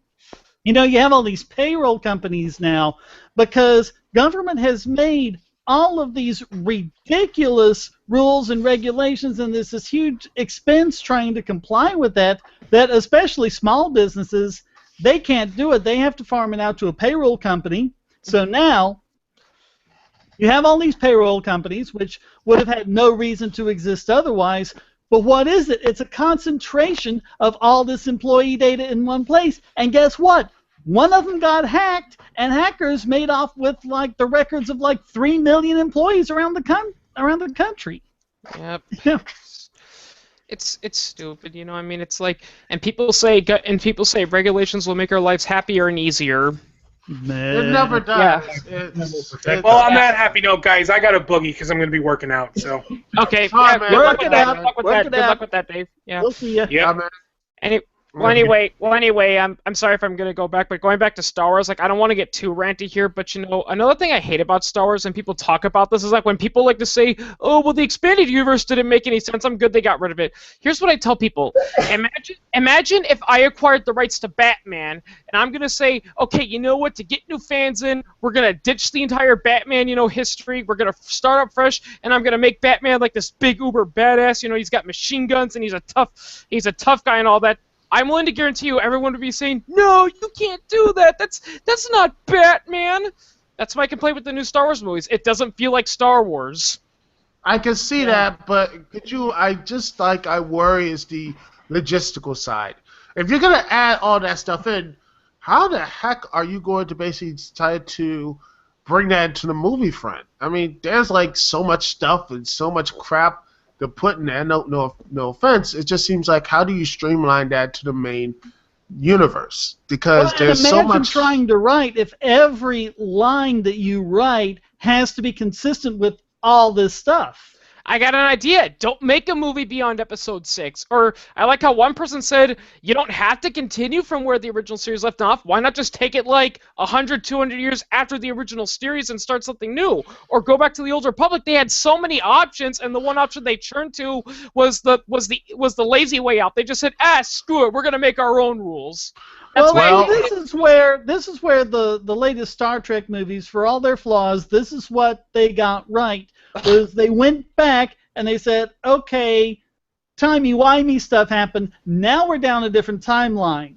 you have all these payroll companies now because government has made all of these ridiculous rules and regulations, and there's this huge expense trying to comply with that especially small businesses, they can't do it. They have to farm it out to a payroll company. So now you have all these payroll companies, which would have had no reason to exist otherwise. But what is it? It's a concentration of all this employee data in one place. And guess what? One of them got hacked, and hackers made off with like the records of like 3 million employees around the country. Yep. Yeah. It's stupid, I mean, it's like, and people say regulations will make our lives happier and easier. It never does. Yeah. Well, on that happy note, guys, I got a boogie because I'm going to be working out. So. Okay. All right, Good man. luck with that. Good luck with that, Dave. Yeah. We'll see you. Yeah. Man. Well, anyway, I'm sorry if I'm gonna go back, but going back to Star Wars, like I don't want to get too ranty here, but another thing I hate about Star Wars, and people talk about this, is like when people like to say, "Oh, well, the expanded universe didn't make any sense. I'm good they got rid of it." Here's what I tell people: imagine if I acquired the rights to Batman, and I'm gonna say, "Okay, you know what? To get new fans in, we're gonna ditch the entire Batman, history. We're gonna start up fresh, and I'm gonna make Batman like this big uber badass. He's got machine guns, and he's a tough guy and all that." I'm willing to guarantee you everyone would be saying, "No, you can't do that. That's not Batman." That's my complaint with the new Star Wars movies. It doesn't feel like Star Wars. I can see that, but I worry is the logistical side. If you're going to add all that stuff in, how the heck are you going to basically decide to bring that into the movie front? I mean, there's like so much stuff and so much crap to put in there. No offense. It just seems like, how do you streamline that to the main universe? Because there's so much. Imagine trying to write if every line that you write has to be consistent with all this stuff. I got an idea. Don't make a movie beyond episode 6. Or I like how one person said, you don't have to continue from where the original series left off. Why not just take it like 100, 200 years after the original series and start something new? Or go back to the Old Republic. They had so many options, and the one option they turned to was the lazy way out. They just said, screw it. We're going to make our own rules. This is where the latest Star Trek movies, for all their flaws, this is what they got right. Was they went back and they said, okay, timey-wimey stuff happened. Now we're down a different timeline.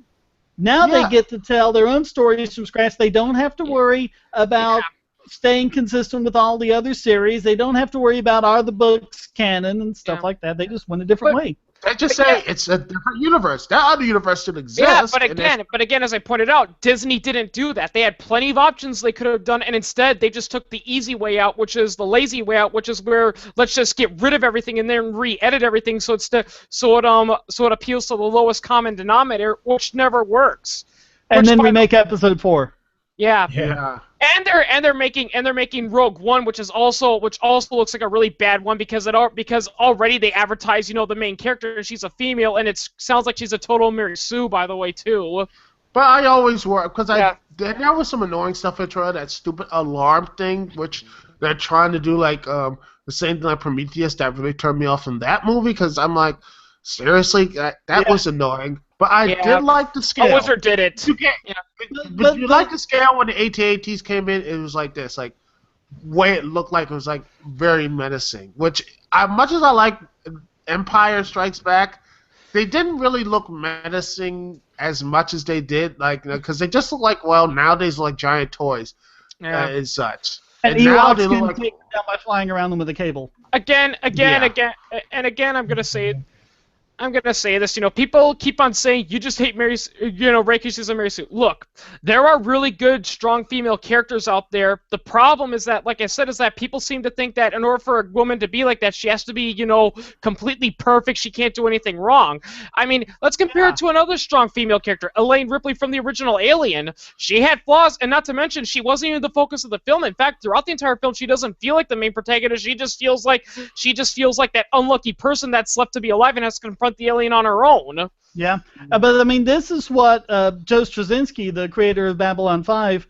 Now they get to tell their own stories from scratch. They don't have to worry about staying consistent with all the other series. They don't have to worry about are the books canon and stuff like that. They just went a different way. I just say it's a different universe. That other universe still exists. Yeah, but again, as I pointed out, Disney didn't do that. They had plenty of options they could have done, and instead they just took the easy way out, which is the lazy way out, which is where let's just get rid of everything and then re-edit everything so it appeals to the lowest common denominator, which never works. And then we make episode 4. Yeah. And they're making Rogue One, which also looks like a really bad one because already they advertise the main character and she's a female, and it sounds like she's a total Mary Sue, by the way, too. But I always worry because there was some annoying stuff in Troy, that stupid alarm thing, which they're trying to do like the same thing like Prometheus. That really turned me off from that movie because I'm like, seriously, that was annoying. But I did like the scale. A wizard did it. But you like the scale when the AT-ATs came in? It was like this, like way it looked like it was like very menacing. Which, as much as I like Empire Strikes Back, they didn't really look menacing as much as they did, like because they just look like nowadays like giant toys and such. And now they look like take them down by flying around them with a cable. Again, I'm gonna say it. I'm gonna say this, people keep on saying you just hate Mary, Reiki and Mary Sue. Look, there are really good, strong female characters out there. The problem is that, like I said, is that people seem to think that in order for a woman to be like that, she has to be, completely perfect. She can't do anything wrong. I mean, let's compare it to another strong female character, Elaine Ripley from the original Alien. She had flaws, and not to mention, she wasn't even the focus of the film. In fact, throughout the entire film, she doesn't feel like the main protagonist. She just feels like that unlucky person that's left to be alive and has to confront the alien on her own. Yeah, but I mean, this is what Joe Straczynski, the creator of Babylon 5,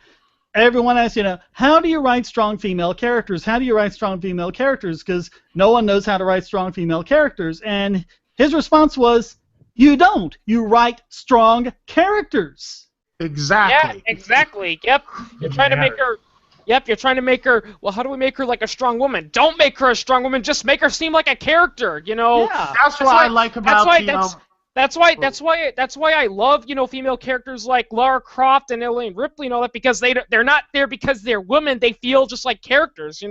everyone asks, how do you write strong female characters? How do you write strong female characters? Because no one knows how to write strong female characters. And his response was, you don't. You write strong characters. Exactly. Yeah, exactly. Yep. You're trying to make her... Yep, you're trying to make her. Well, how do we make her like a strong woman? Don't make her a strong woman. Just make her seem like a character. Yeah. That's what I like about That's why I love female characters like Lara Croft and Elaine Ripley and all that, because they're not there because they're women. They feel just like characters.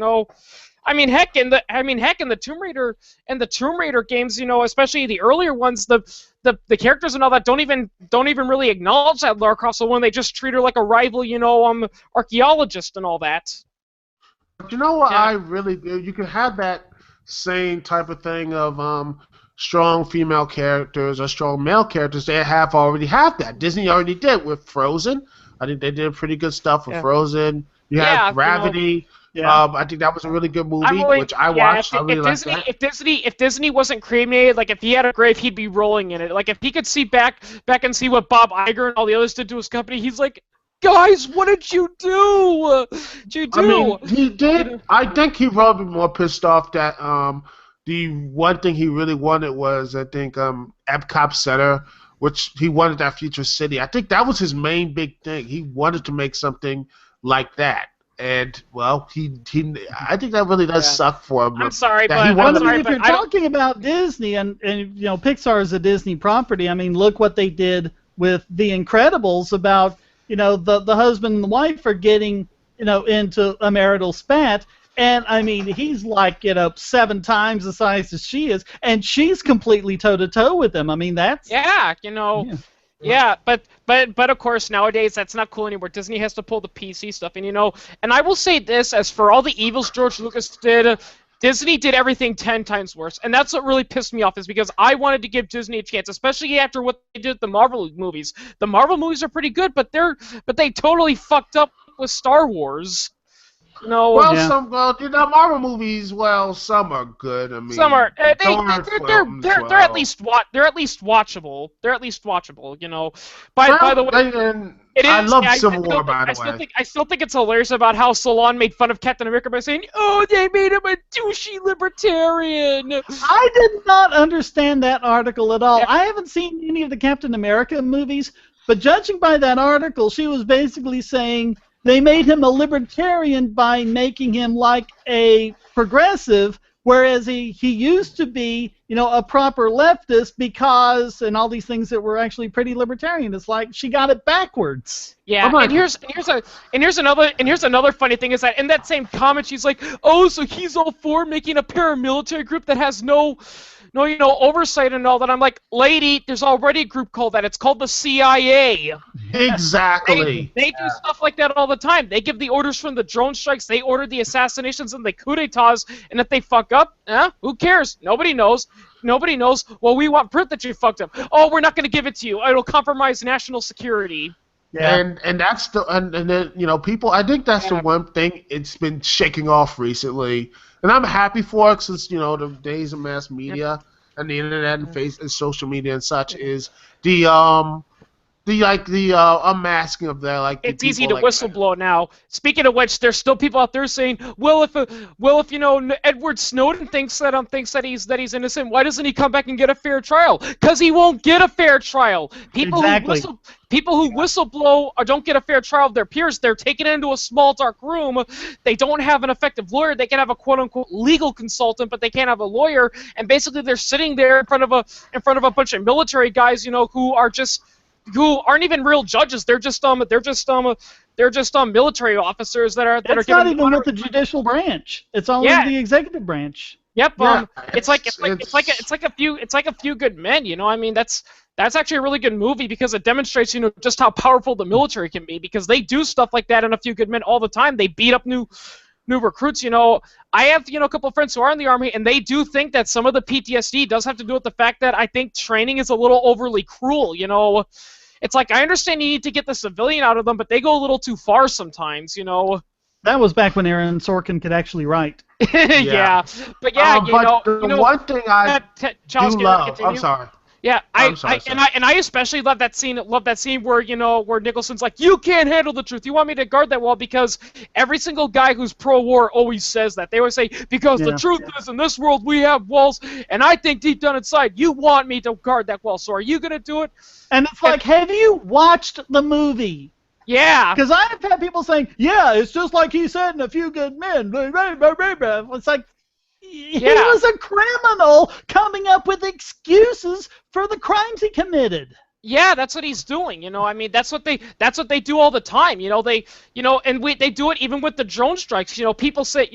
I mean, heck, in the Tomb Raider games, especially the earlier ones, the characters and all that don't even really acknowledge that Lara Croft's a woman. They just treat her like a rival, archaeologist and all that. But you know what I really do? You can have that same type of thing of strong female characters or strong male characters. They already have that. Disney already did with Frozen. I think they did pretty good stuff with Frozen. You have Gravity. Yeah. I think that was a really good movie, I'm really, which I yeah, watched. I really liked that. if Disney wasn't cremated, like if he had a grave, he'd be rolling in it. Like if he could see back and see what Bob Iger and all the others did to his company, he's like, guys, what did you do? What'd you do? I mean, he did. You know? I think he probably more pissed off that the one thing he really wanted was, I think, Epcot Center, which he wanted that future city. I think that was his main big thing. He wanted to make something like that. And well, I think that really does suck for him. I'm sorry, that but he wanted Well, I mean, if you're I don't- talking about Disney and Pixar is a Disney property, I mean, look what they did with The Incredibles about the husband and the wife are getting into a marital spat, and I mean he's like 7 times the size as she is, and she's completely toe to toe with him. I mean that's Yeah, Yeah. Yeah, but of course nowadays that's not cool anymore. Disney has to pull the PC stuff, and and I will say this: as for all the evils George Lucas did, Disney did everything 10 times worse, and that's what really pissed me off. Is because I wanted to give Disney a chance, especially after what they did with the Marvel movies. The Marvel movies are pretty good, but they totally fucked up with Star Wars. Well, Yeah. Marvel movies. Well, some are good. I mean, Some are Thor films, they're at least watchable. They're at least watchable. By the way, it is. I love yeah, Civil War, by the way. I still think it's hilarious about how Salon made fun of Captain America by saying, "Oh, they made him a douchey libertarian." I did not understand that article at all. Yeah. I haven't seen any of the Captain America movies, but judging by that article, she was basically saying they made him a libertarian by making him like a progressive, whereas he used to be, a proper leftist because, and all these things that were actually pretty libertarian. It's like she got it backwards. Yeah, and here's another funny thing is that in that same comment she's like, "Oh, so he's all for making a paramilitary group that has no oversight and all that." I'm like, lady, there's already a group called that. It's called the CIA. Exactly. They do stuff like that all the time. They give the orders from the drone strikes. They order the assassinations and the coup d'etats. And if they fuck up, who cares? Nobody knows. Nobody knows. Well, we want proof that you fucked up. Oh, we're not going to give it to you. It'll compromise national security. Yeah. And that's and then people. I think that's the one thing it's been shaking off recently, and I'm happy for it since the days of mass media and the internet and social media and such is the unmasking of that It's easy to whistleblow now. Speaking of which, there's still people out there saying, well, if Edward Snowden thinks that he's innocent, why doesn't he come back and get a fair trial? Because he won't get a fair trial. People who whistleblow or don't get a fair trial of their peers, they're taken into a small dark room. They don't have an effective lawyer. They can have a quote unquote legal consultant, but they can't have a lawyer. And basically, they're sitting there in front of a bunch of military guys, who aren't even real judges. They're just military officers that are That's not even with the judicial branch. It's only the executive branch. Yep. Yeah, It's like a few good men. I mean, that's actually a really good movie because it demonstrates just how powerful the military can be, because they do stuff like that in A Few Good Men all the time. They beat up new recruits. I have a couple of friends who are in the Army, and they do think that some of the PTSD does have to do with the fact that I think training is a little overly cruel. It's like, I understand you need to get the civilian out of them, but they go a little too far sometimes. That was back when Aaron Sorkin could actually write. Yeah. But the one thing I Charles, do love. continue? I'm sorry. Yeah, I'm sorry. I especially love that scene. Where where Nicholson's like, "You can't handle the truth. You want me to guard that wall?" Because every single guy who's pro-war always says that. They always say, "Because the truth is, in this world we have walls, and I think deep down inside you want me to guard that wall. So are you gonna do it?" And it's like, have you watched the movie? Yeah. Because I have had people saying, "Yeah, it's just like he said in A Few Good Men." It's like, he was a criminal coming up with excuses for the crimes he committed. Yeah, that's what he's doing. I mean, that's what they do all the time. They do it even with the drone strikes. People say,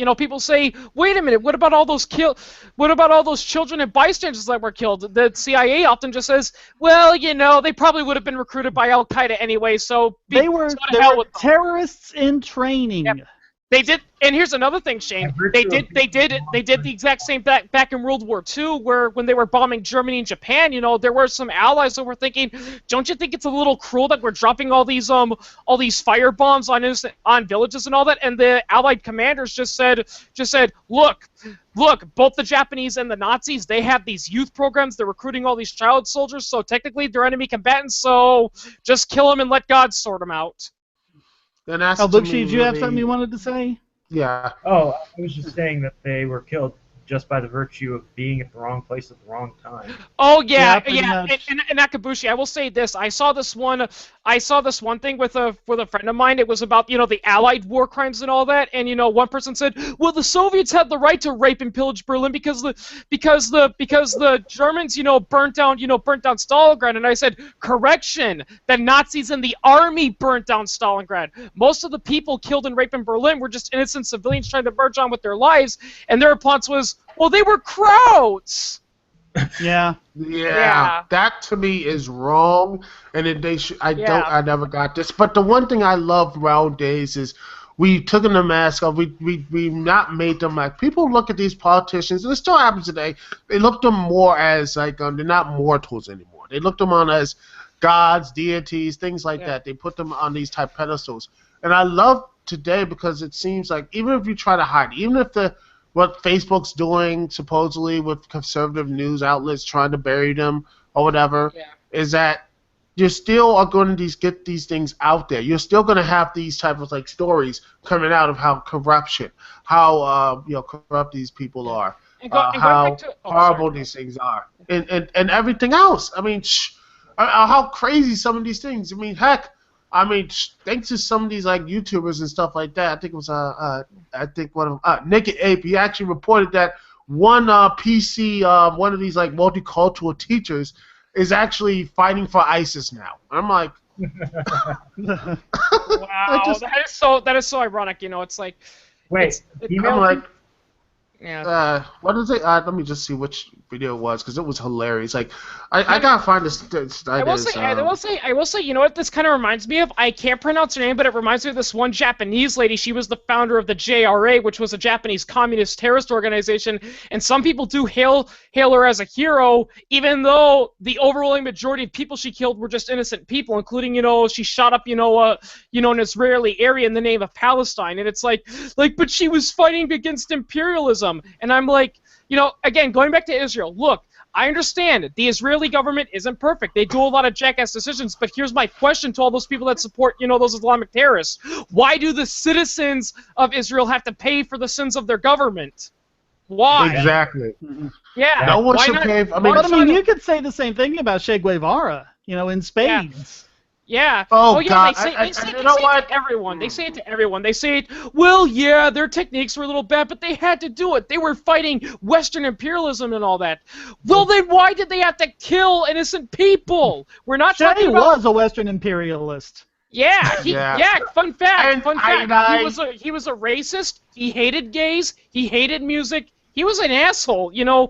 "Wait a minute, what about all those children and bystanders that were killed?" The CIA often just says, "Well, they probably would have been recruited by Al Qaeda anyway, so they were terrorists in training." Yep. They did, and here's another thing, Shane. They did the exact same back in World War II, where when they were bombing Germany and Japan, there were some allies that were thinking, don't you think it's a little cruel that we're dropping all these fire bombs on villages and all that? And the Allied commanders just said, look, both the Japanese and the Nazis, they have these youth programs. They're recruiting all these child soldiers, so technically they're enemy combatants. So just kill them and let God sort them out. Then that's Booksy, did you have something you wanted to say? Yeah. Oh, I was just saying that they were killed just by the virtue of being at the wrong place at the wrong time. Oh yeah. much. And Nakabushi, I will say this: I saw this one thing with a friend of mine. It was about the Allied war crimes and all that, and one person said, well, the Soviets had the right to rape and pillage Berlin because the Germans burnt down Stalingrad, and I said, correction, the Nazis and the army burnt down Stalingrad. Most of the people killed and raped in Berlin were just innocent civilians trying to march on with their lives, and their response was, well, they were crowds. Yeah. Yeah, that to me is wrong, and I never got this. But the one thing I love nowadays is we took the mask off. We not made them like people look at these politicians, and it still happens today. They look them more as like they're not mortals anymore. They look them on as gods, deities, things like that. They put them on these type pedestals, and I love today because it seems like even if you try to hide, even if what Facebook's doing supposedly with conservative news outlets trying to bury them or whatever, is that you still are going to get these things out there. You're still going to have these type of like stories coming out of how corruption, how corrupt these people are, how horrible these things are, and everything else. I mean, how crazy some of these things. I mean, heck. Thanks to some of these like YouTubers and stuff like that. I think it was one of Naked Ape. He actually reported that one PC, one of these like multicultural teachers, is actually fighting for ISIS now. And I'm like, wow, that is so ironic. It's like, wait, I'm like, yeah. What is it? Let me just see which video it was because it was hilarious. Like, I gotta find this. I will say. You know what this kind of reminds me of? I can't pronounce her name, but it reminds me of this one Japanese lady. She was the founder of the JRA, which was a Japanese communist terrorist organization. And some people do hail her as a hero, even though the overwhelming majority of people she killed were just innocent people, including she shot up an Israeli area in the name of Palestine. And it's like, but she was fighting against imperialism. And I'm like, again, going back to Israel, look, I understand the Israeli government isn't perfect. They do a lot of jackass decisions, but here's my question to all those people that support, those Islamic terrorists. Why do the citizens of Israel have to pay for the sins of their government? Why? Exactly. Yeah. No one should pay. You could say the same thing about Che Guevara, in spades. Yeah. Oh, God. They say it to everyone. They say it to everyone. They say, well, yeah, their techniques were a little bad, but they had to do it. They were fighting Western imperialism and all that. Well, then why did they have to kill innocent people? We're not talking about... was a Western imperialist. Yeah. Fun fact. He was a racist. He hated gays. He hated music. He was an asshole, and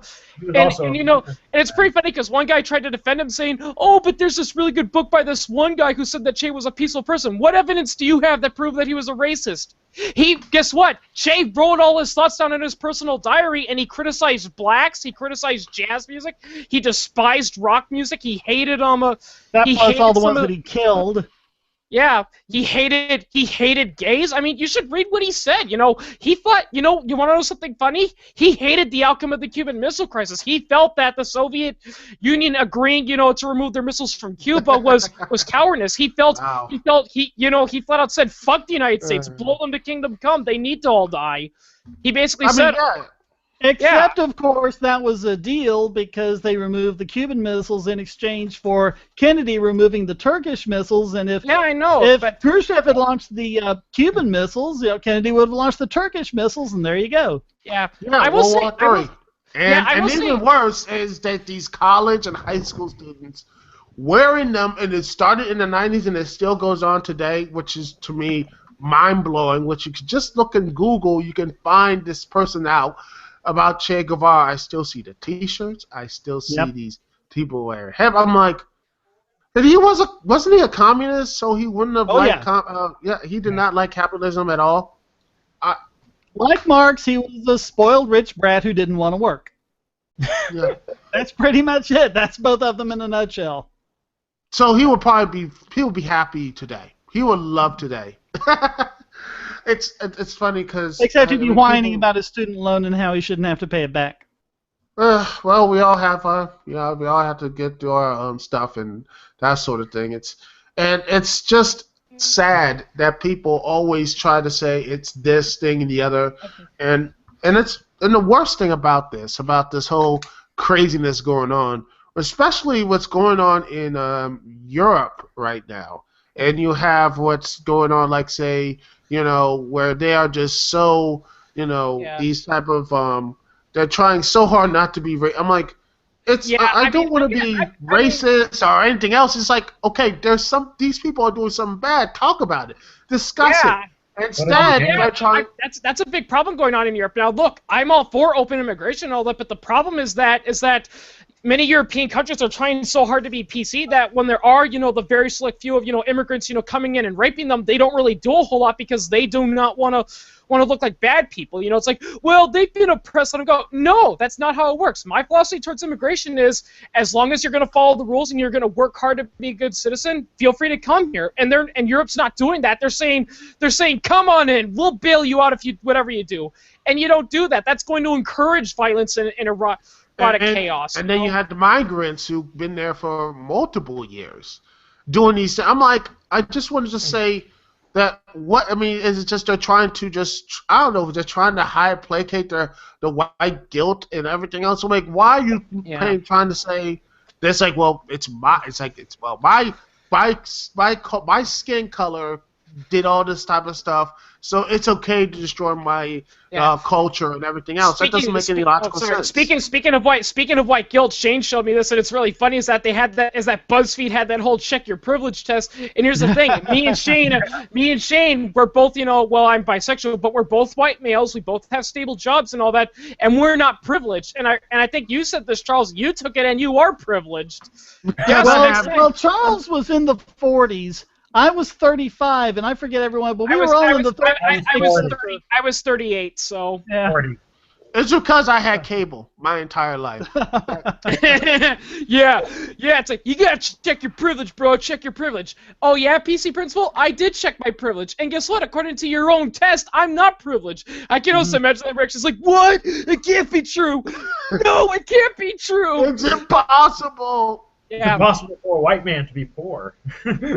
it's pretty funny because one guy tried to defend him saying, oh, but there's this really good book by this one guy who said that Che was a peaceful person. What evidence do you have that proved that he was a racist? Guess what? Che wrote all his thoughts down in his personal diary, and he criticized blacks, he criticized jazz music, he despised rock music, he hated plus all the ones that he killed. Yeah, he hated gays. I mean, you should read what he said. He thought, you want to know something funny? He hated the outcome of the Cuban Missile Crisis. He felt that the Soviet Union agreeing, to remove their missiles from Cuba was cowardice. He flat out said, fuck the United States, blow them to kingdom come. They need to all die. He basically said... Except, of course, that was a deal because they removed the Cuban missiles in exchange for Kennedy removing the Turkish missiles. And if Khrushchev had launched the Cuban missiles, Kennedy would have launched the Turkish missiles, and there you go. Yeah, I will say. And even worse is that these college and high school students wearing them, and it started in the 90s and it still goes on today, which is, to me, mind-blowing, which you could just look in Google, you can find this person out. About Che Guevara, I still see the T-shirts. I still see these people wearing him. I'm like, wasn't he a communist? So he wouldn't have he did not like capitalism at all. Like Marx, he was a spoiled rich brat who didn't want to work. Yeah. That's pretty much it. That's both of them in a nutshell. So he would be happy today. He would love today. It's funny because Except he'd be whining about his student loan and how he shouldn't have to pay it back. Well, we all have we all have to get through our stuff and that sort of thing. It's just sad that people always try to say it's this thing and the other, and the worst thing about this whole craziness going on, especially what's going on in Europe right now, and you have what's going on, like say, where they are just so, these type of they're trying so hard not to be I'm like, I don't want to be racist or anything else. It's like, okay, these people are doing something bad. Talk about it. Discuss it. Instead, they're trying. That's a big problem going on in Europe. Now, look, I'm all for open immigration and all that, but the problem is that many European countries are trying so hard to be PC that when there are, the very select few of, immigrants, coming in and raping them, they don't really do a whole lot because they do not want to look like bad people. It's like, well, they've been oppressed. Let them go. No, that's not how it works. My philosophy towards immigration is, as long as you're going to follow the rules and you're going to work hard to be a good citizen, feel free to come here. And Europe's not doing that. They're saying, come on in. We'll bail you out if you whatever you do. And you don't do that. That's going to encourage violence and erotic chaos. And then you had the migrants who've been there for multiple years doing these things. I'm like, I just wanted to say that is it just they're trying to I don't know, they're trying to placate the white guilt and everything else. So like, why are you trying to say this? Like, well, my skin color did all this type of stuff, so it's okay to destroy my culture and everything else. That doesn't make any logical sense. Speaking of white guilt, Shane showed me this, and it's really funny. Is that BuzzFeed had that whole check your privilege test. And here's the thing: me and Shane, we're both, I'm bisexual, but we're both white males. We both have stable jobs and all that, and we're not privileged. And I think you said this, Charles. You took it, and you are privileged. Yes, well, Charles was in the 40s. I was 35, and I forget everyone, but we were all in the 30s. I was 38, so. Yeah. 40. It's because I had cable my entire life. yeah, it's like, you gotta check your privilege, bro, check your privilege. Oh yeah, PC Principal, I did check my privilege, and guess what, according to your own test, I'm not privileged. I can also imagine that reaction's like, what? It can't be true. No, it can't be true. It's impossible. It's impossible for a white man to be poor.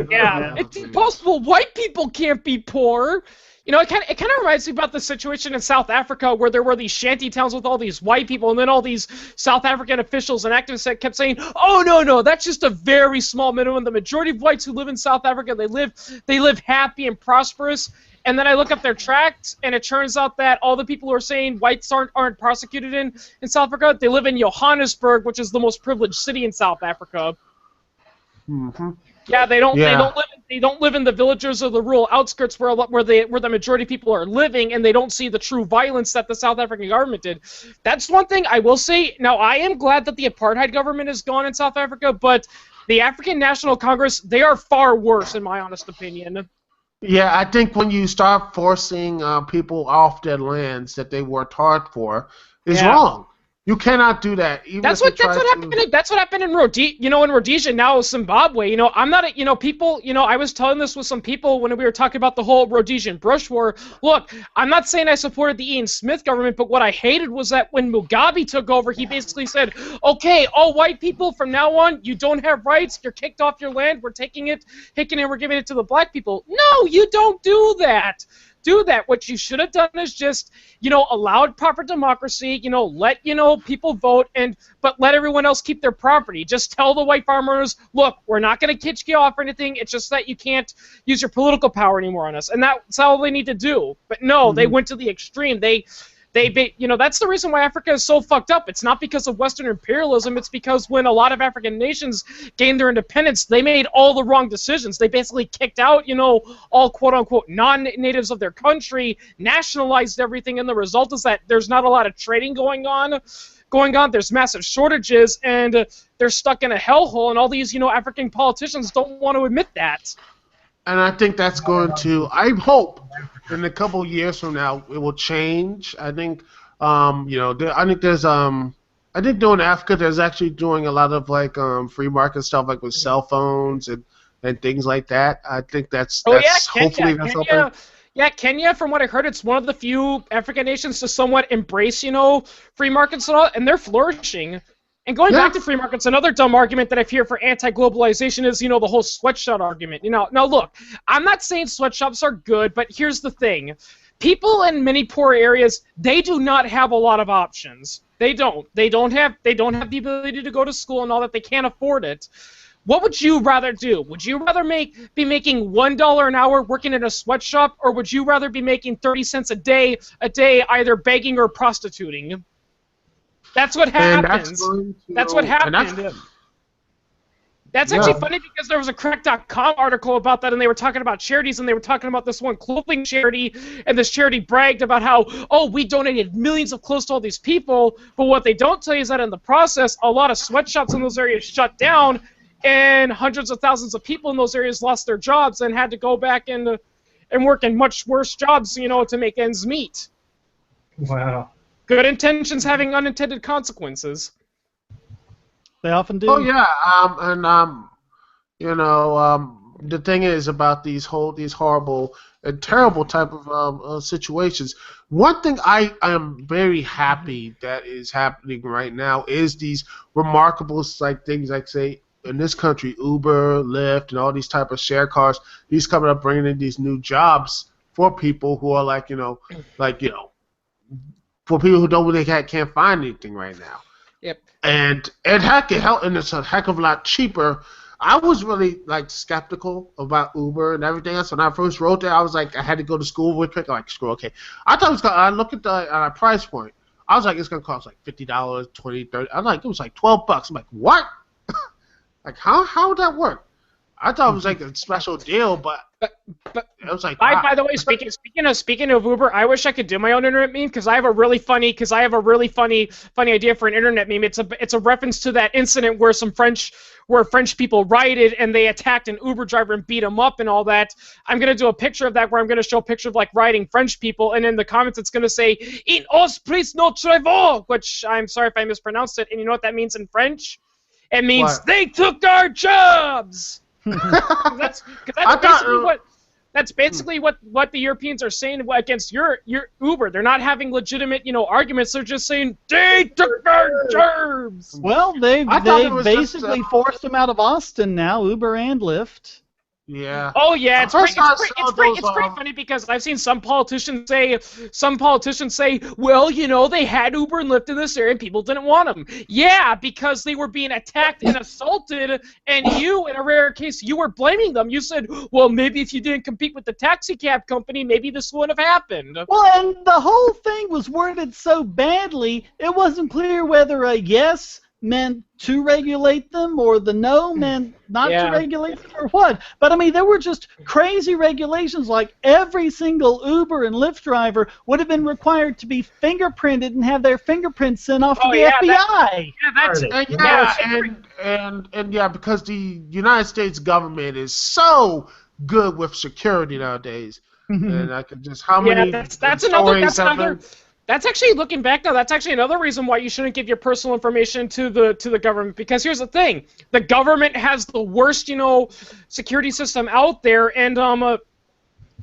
Yeah, it's impossible. White people can't be poor. It kind of reminds me about the situation in South Africa where there were these shanty towns with all these white people, and then all these South African officials and activists that kept saying, "Oh no, that's just a very small minimum. The majority of whites who live in South Africa, they live happy and prosperous." And then I look up their tracts, and it turns out that all the people who are saying whites aren't prosecuted in South Africa, they live in Johannesburg, which is the most privileged city in South Africa. Mm-hmm. Yeah, they don't live in the villages or the rural outskirts where the majority of people are living, and they don't see the true violence that the South African government did. That's one thing I will say. Now, I am glad that the apartheid government is gone in South Africa, but the African National Congress, they are far worse, in my honest opinion. Yeah, I think when you start forcing people off their lands that they worked hard for is wrong. You cannot do that. That's what happened in Rhodesia. In Rhodesia, now Zimbabwe. I'm not people. I was telling this with some people when we were talking about the whole Rhodesian brush war. Look, I'm not saying I supported the Ian Smith government, but what I hated was that when Mugabe took over, he basically said, "Okay, all white people from now on, you don't have rights. You're kicked off your land. We're taking it, we're giving it to the black people." No, you don't do that. What you should have done is just, allowed proper democracy, let, people vote, but let everyone else keep their property. Just tell the white farmers, look, we're not going to kick you off or anything. It's just that you can't use your political power anymore on us. And that's all they need to do. But no, they went to the extreme. That's the reason why Africa is so fucked up. It's not because of Western imperialism. It's because when a lot of African nations gained their independence, they made all the wrong decisions. They basically kicked out, all quote-unquote non-natives of their country, nationalized everything, and the result is that there's not a lot of trading going on. There's massive shortages, and they're stuck in a hellhole, and all these, African politicians don't want to admit that. And I think that's going to. I hope in a couple years from now it will change. I think, I think there's I think doing Africa there's actually doing a lot of like free market stuff like with cell phones and things like that. I think that's Oh yeah, hopefully that's something. Yeah, Kenya, from what I heard, it's one of the few African nations to somewhat embrace, free markets and all, and they're flourishing. And going back to free markets, another dumb argument that I hear for anti-globalization is, the whole sweatshop argument. Now look, I'm not saying sweatshops are good, but here's the thing. People in many poor areas, they do not have a lot of options. They don't. They don't have the ability to go to school and all that. They can't afford it. What would you rather do? Would you rather be making $1 an hour working in a sweatshop, or would you rather be making 30 cents a day either begging or prostituting? That's what happens. That's what happened. That's actually funny because there was a Crack.com article about that, and they were talking about charities, and they were talking about this one clothing charity, and this charity bragged about how, we donated millions of clothes to all these people, but what they don't tell you is that in the process, a lot of sweatshops in those areas shut down, and hundreds of thousands of people in those areas lost their jobs and had to go back and work in much worse jobs, to make ends meet. Wow. Good intentions having unintended consequences. They often do. Oh yeah, the thing is about these horrible and terrible type of situations. One thing I am very happy that is happening right now is these remarkable things like say in this country, Uber, Lyft, and all these type of share cars. These coming up bringing in these new jobs for people who are for people who don't really can't find anything right now. Yep. And it's a heck of a lot cheaper. I was really skeptical about Uber and everything else. When I first wrote there, I was like, I had to go to school real quick. I'm like, screw, okay. I thought it was I looked at the price point. I was like, it's gonna cost $50, $20, $30. I was like, it was like $12. I'm like, what? How would that work? I thought it was like a special deal, but it was like. By the way, speaking of Uber, I wish I could do my own internet meme because I have a really funny idea for an internet meme. It's a reference to that incident where French people rioted and they attacked an Uber driver and beat him up and all that. I'm gonna do a picture of that where I'm gonna show a picture of rioting French people, and in the comments it's gonna say "In os pris notre travaux," which I'm sorry if I mispronounced it. And you know what that means in French? It means they took our jobs. That's basically what the Europeans are saying against your Uber. They're not having legitimate arguments. They're just saying they took our jobs. Well, they basically forced them out of Austin now, Uber and Lyft. Yeah. Oh yeah, it's pretty funny because I've seen some politicians say, well, they had Uber and Lyft in this area and people didn't want them. Yeah, because they were being attacked and assaulted, and you, in a rare case, you were blaming them. You said, well, maybe if you didn't compete with the taxi cab company, maybe this wouldn't have happened. Well, and the whole thing was worded so badly, it wasn't clear whether a yes meant to regulate them or the no meant not to regulate them or what. But I mean, there were just crazy regulations, like every single Uber and Lyft driver would have been required to be fingerprinted and have their fingerprints sent off to the FBI. Because the United States government is so good with security nowadays. And I could just That's actually, looking back now, that's actually another reason why you shouldn't give your personal information to the government. Because here's the thing: the government has the worst, security system out there, and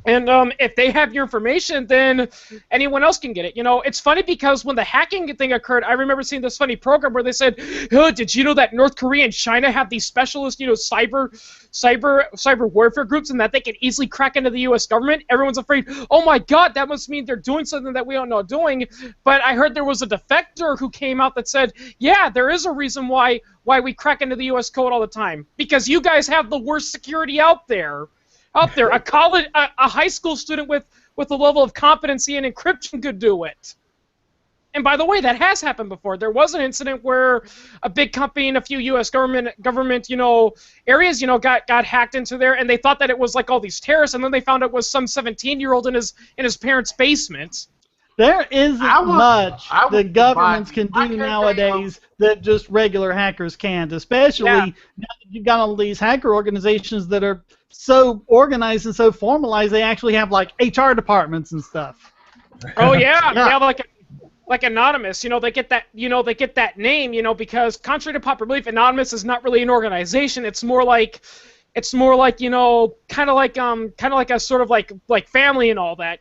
if they have your information, then anyone else can get it. It's funny because when the hacking thing occurred, I remember seeing this funny program where they said, oh, did you know that North Korea and China have these specialist, cyber warfare groups, and that they can easily crack into the U.S. government? Everyone's afraid, oh my God, that must mean they're doing something that we don't know doing. But I heard there was a defector who came out that said, yeah, there is a reason why we crack into the U.S. code all the time. Because you guys have the worst security out there. A high school student with a level of competency in encryption could do it. And by the way, that has happened before. There was an incident where a big company in a few U.S. government areas, got hacked into there, and they thought that it was like all these terrorists, and then they found it was some 17-year-old in his parents' basement. There isn't much I that would governments buy- can I do can't nowadays that just regular hackers can't, especially Yeah. now that you've got all these hacker organizations that are so organized and so formalized, they actually have like HR departments and stuff. Oh yeah, Yeah. yeah, like Anonymous. They get that name, because contrary to popular belief, Anonymous is not really an organization. It's more like kind of like a sort of like family and all that.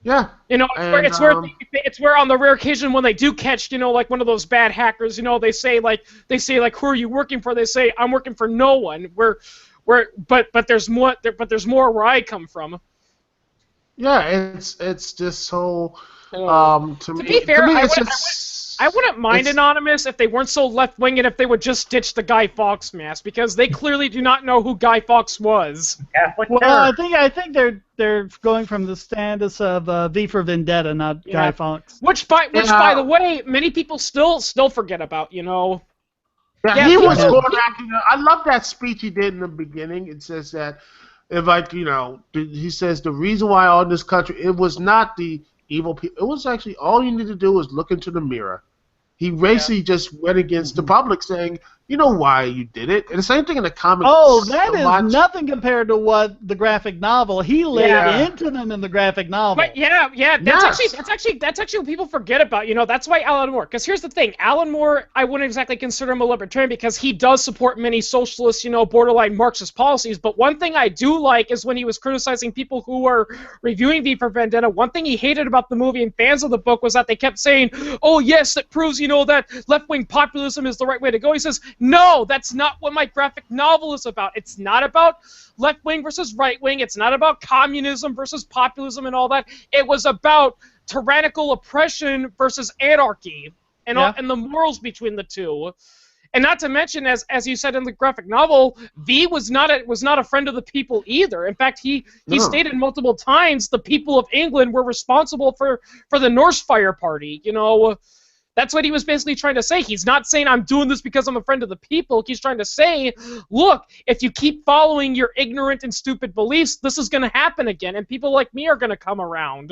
Yeah. It's where on the rare occasion when they do catch, like one of those bad hackers, they say like who are you working for? They say I'm working for no one. But there's more where I come from. Yeah, it's just so to me. To be fair, to me, I it's would- just I wouldn't mind it's- Anonymous if they weren't so left-wing and if they would just ditch the Guy Fawkes mask, because they clearly do not know who Guy Fawkes was. Catholic Well, terror. I think they're going from the stance of V for Vendetta, not Guy Fawkes. Which by the way, many people still forget about. Yeah, Yeah, he was people- going back. I love that speech he did in the beginning. It says that if he says the reason why all this country, it was not the evil people. It was actually all you need to do was look into the mirror. He basically just went against the public, saying, "You know why you did it." And the same thing in the comics. Oh, that so is much. nothing compared to what the graphic novel. He laid Yeah. into them in the graphic novel. But yeah, Yes. that's actually what people forget about. That's why Alan Moore. Because here's the thing, Alan Moore, I wouldn't exactly consider him a libertarian because he does support many socialist, borderline Marxist policies. But one thing I do like is when he was criticizing people who were reviewing V for Vendetta. One thing he hated about the movie and fans of the book was that they kept saying, "Oh yes, that proves that left-wing populism is the right way to go." He says, "No, that's not what my graphic novel is about. It's not about left-wing versus right-wing. It's not about communism versus populism and all that. It was about tyrannical oppression versus anarchy and and the morals between the two." And not to mention, as you said in the graphic novel, V was not a friend of the people either. In fact, he stated multiple times the people of England were responsible for the Norse Fire Party. That's what he was basically trying to say. He's not saying I'm doing this because I'm a friend of the people. He's trying to say, look, if you keep following your ignorant and stupid beliefs, this is going to happen again, and people like me are going to come around.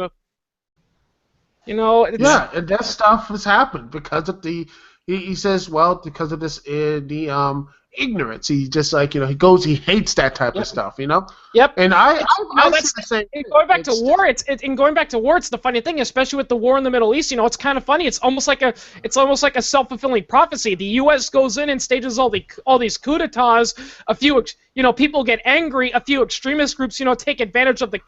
Yeah, and that stuff has happened because of he says, well, because of this ignorance. He just he hates that type of stuff, Yep. And I see the same. Going back to war, it's the funny thing, especially with the war in the Middle East. It's kind of funny. It's almost like a self-fulfilling prophecy. The U.S. goes in and stages all these coups d'états. A few people get angry. A few extremist groups take advantage of the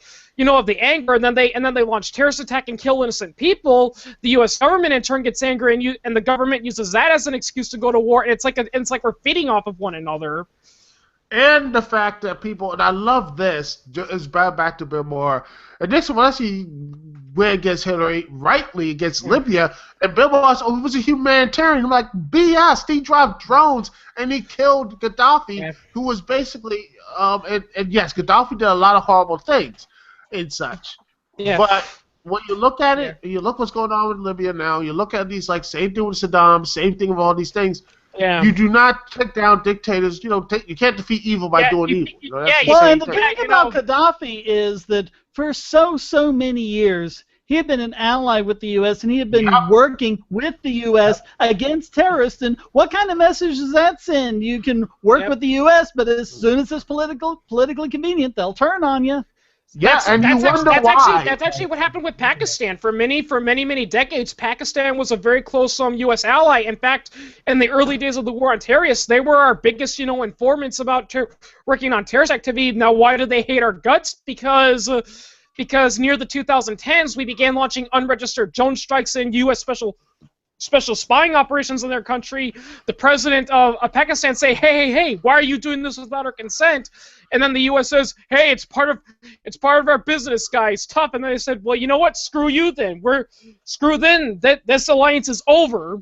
anger, and then they launch terrorist attack and kill innocent people. The U.S. government in turn gets angry, and the government uses that as an excuse to go to war. And it's like we're feeding off of one another. And the fact that people, and I love this, is back to Bill Maher. And this one, he went against Hillary, rightly against Libya, and Bill Maher said, he was a humanitarian. I'm like, BS, he dropped drones, and he killed Gaddafi, who was basically, and yes, Gaddafi did a lot of horrible things and such. Yeah. But when you look at it, you look what's going on with Libya now, you look at these, same thing with Saddam, same thing with all these things. Yeah. You do not take down dictators. You can't defeat evil by doing evil. That's the Well, same and the thing. thing about Gaddafi is that for so many years, he had been an ally with the U.S. and he had been working with the U.S. against terrorists. And what kind of message does that send? You can work with the U.S., but as soon as it's politically convenient, they'll turn on you. That's actually what happened with Pakistan. For many decades, Pakistan was a very close U.S. ally. In fact, in the early days of the war on terrorists, they were our biggest, informants about working on terrorist activity. Now, why do they hate our guts? Because near the 2010s, we began launching unregistered drone strikes in U.S. special spying operations in their country. The president of Pakistan say, hey, why are you doing this without our consent? And then the U.S. says, hey, it's part of our business, guys. Tough. And then they said, well, you know what? Screw you then. This alliance is over.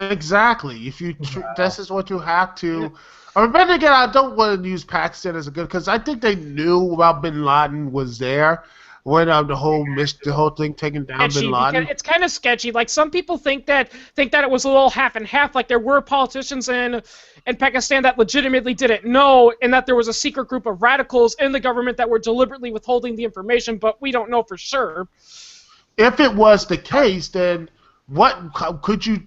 Exactly. If you this is what you have to. But then again, I don't want to use Pakistan as a good, because I think they knew about Bin Laden was there. When the whole thing taking down Bin Laden. It's kind of sketchy. Like, some people think that it was a little half and half. Like, there were politicians in Pakistan that legitimately didn't know, and that there was a secret group of radicals in the government that were deliberately withholding the information, but we don't know for sure. if it was the case, then what could you?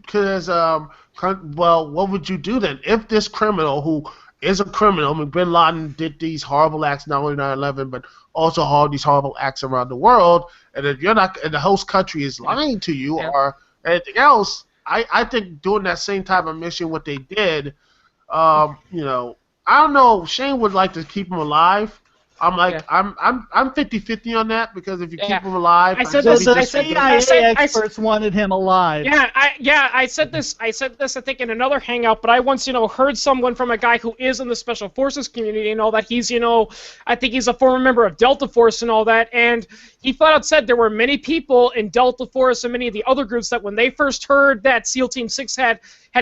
What would you do then? If this criminal who is a criminal, I mean, Bin Laden did these horrible acts, not only 9/11, but also all these horrible acts around the world, and if you're not, and the host country is lying to you or anything else, I think doing that same type of mission, what they did, you know, I don't know. Shane would like to keep him alive. I'm like, I'm 50-50 on that, because if you keep him alive, the CIA experts wanted him alive. I said this. I think in another hangout. But I once, heard someone from a guy who is in the special forces community and all that. He's, I think he's a former member of Delta Force and all that. And he flat out said there were many people in Delta Force and many of the other groups that when they first heard that SEAL Team 6 had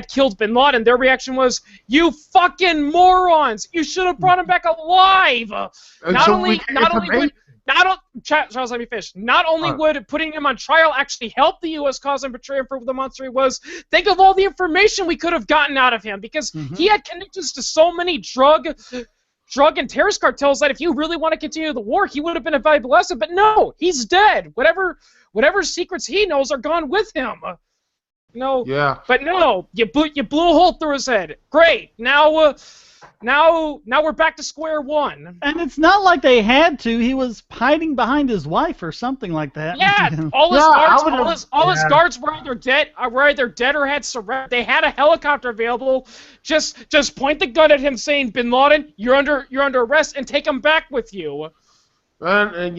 killed Bin Laden, their reaction was, "You fucking morons! You should have brought him back alive." Charles, let me finish. Not only would putting him on trial actually help the U.S. cause and portray him for the monster he was, think of all the information we could have gotten out of him, because he had connections to so many drug and terrorist cartels that if you really want to continue the war, he would have been a valuable asset. But no, he's dead. Whatever secrets he knows are gone with him. No. Yeah. But no, you blew a hole through his head. Great. Now we're back to square one. And it's not like they had to. He was hiding behind his wife or something like that. Yeah. All his guards were either dead or had surrendered. They had a helicopter available. Just point the gun at him, saying, "Bin Laden, you're under arrest," and take him back with you. And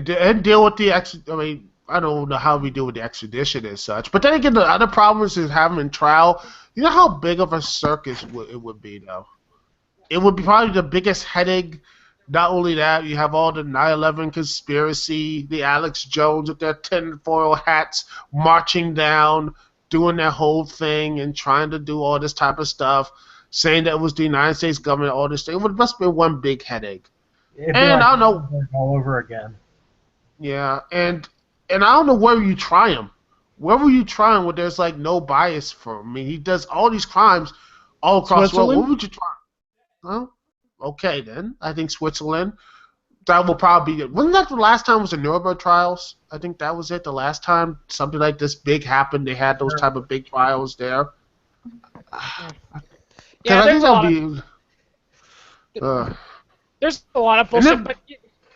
deal with the I don't know how we deal with the extradition and such. But then again, the other problems is having him in trial. You know how big of a circus it would be, though? It would be probably the biggest headache. Not only that, you have all the 9/11 conspiracy, the Alex Jones with their tinfoil hats marching down, doing their whole thing and trying to do all this type of stuff, saying that it was the United States government, all this thing. It must be one big headache. And I don't know. All over again. Yeah, and I don't know where you try him. Where were you trying where there's like no bias for him? I mean, he does all these crimes all across the world. Where would you try? Well, okay then. I think Switzerland. That will probably be. Wasn't that the last time was the Nuremberg trials? I think that was it. The last time something like this big happened, they had those type of big trials there. Yeah, there's a lot of bullshit, but.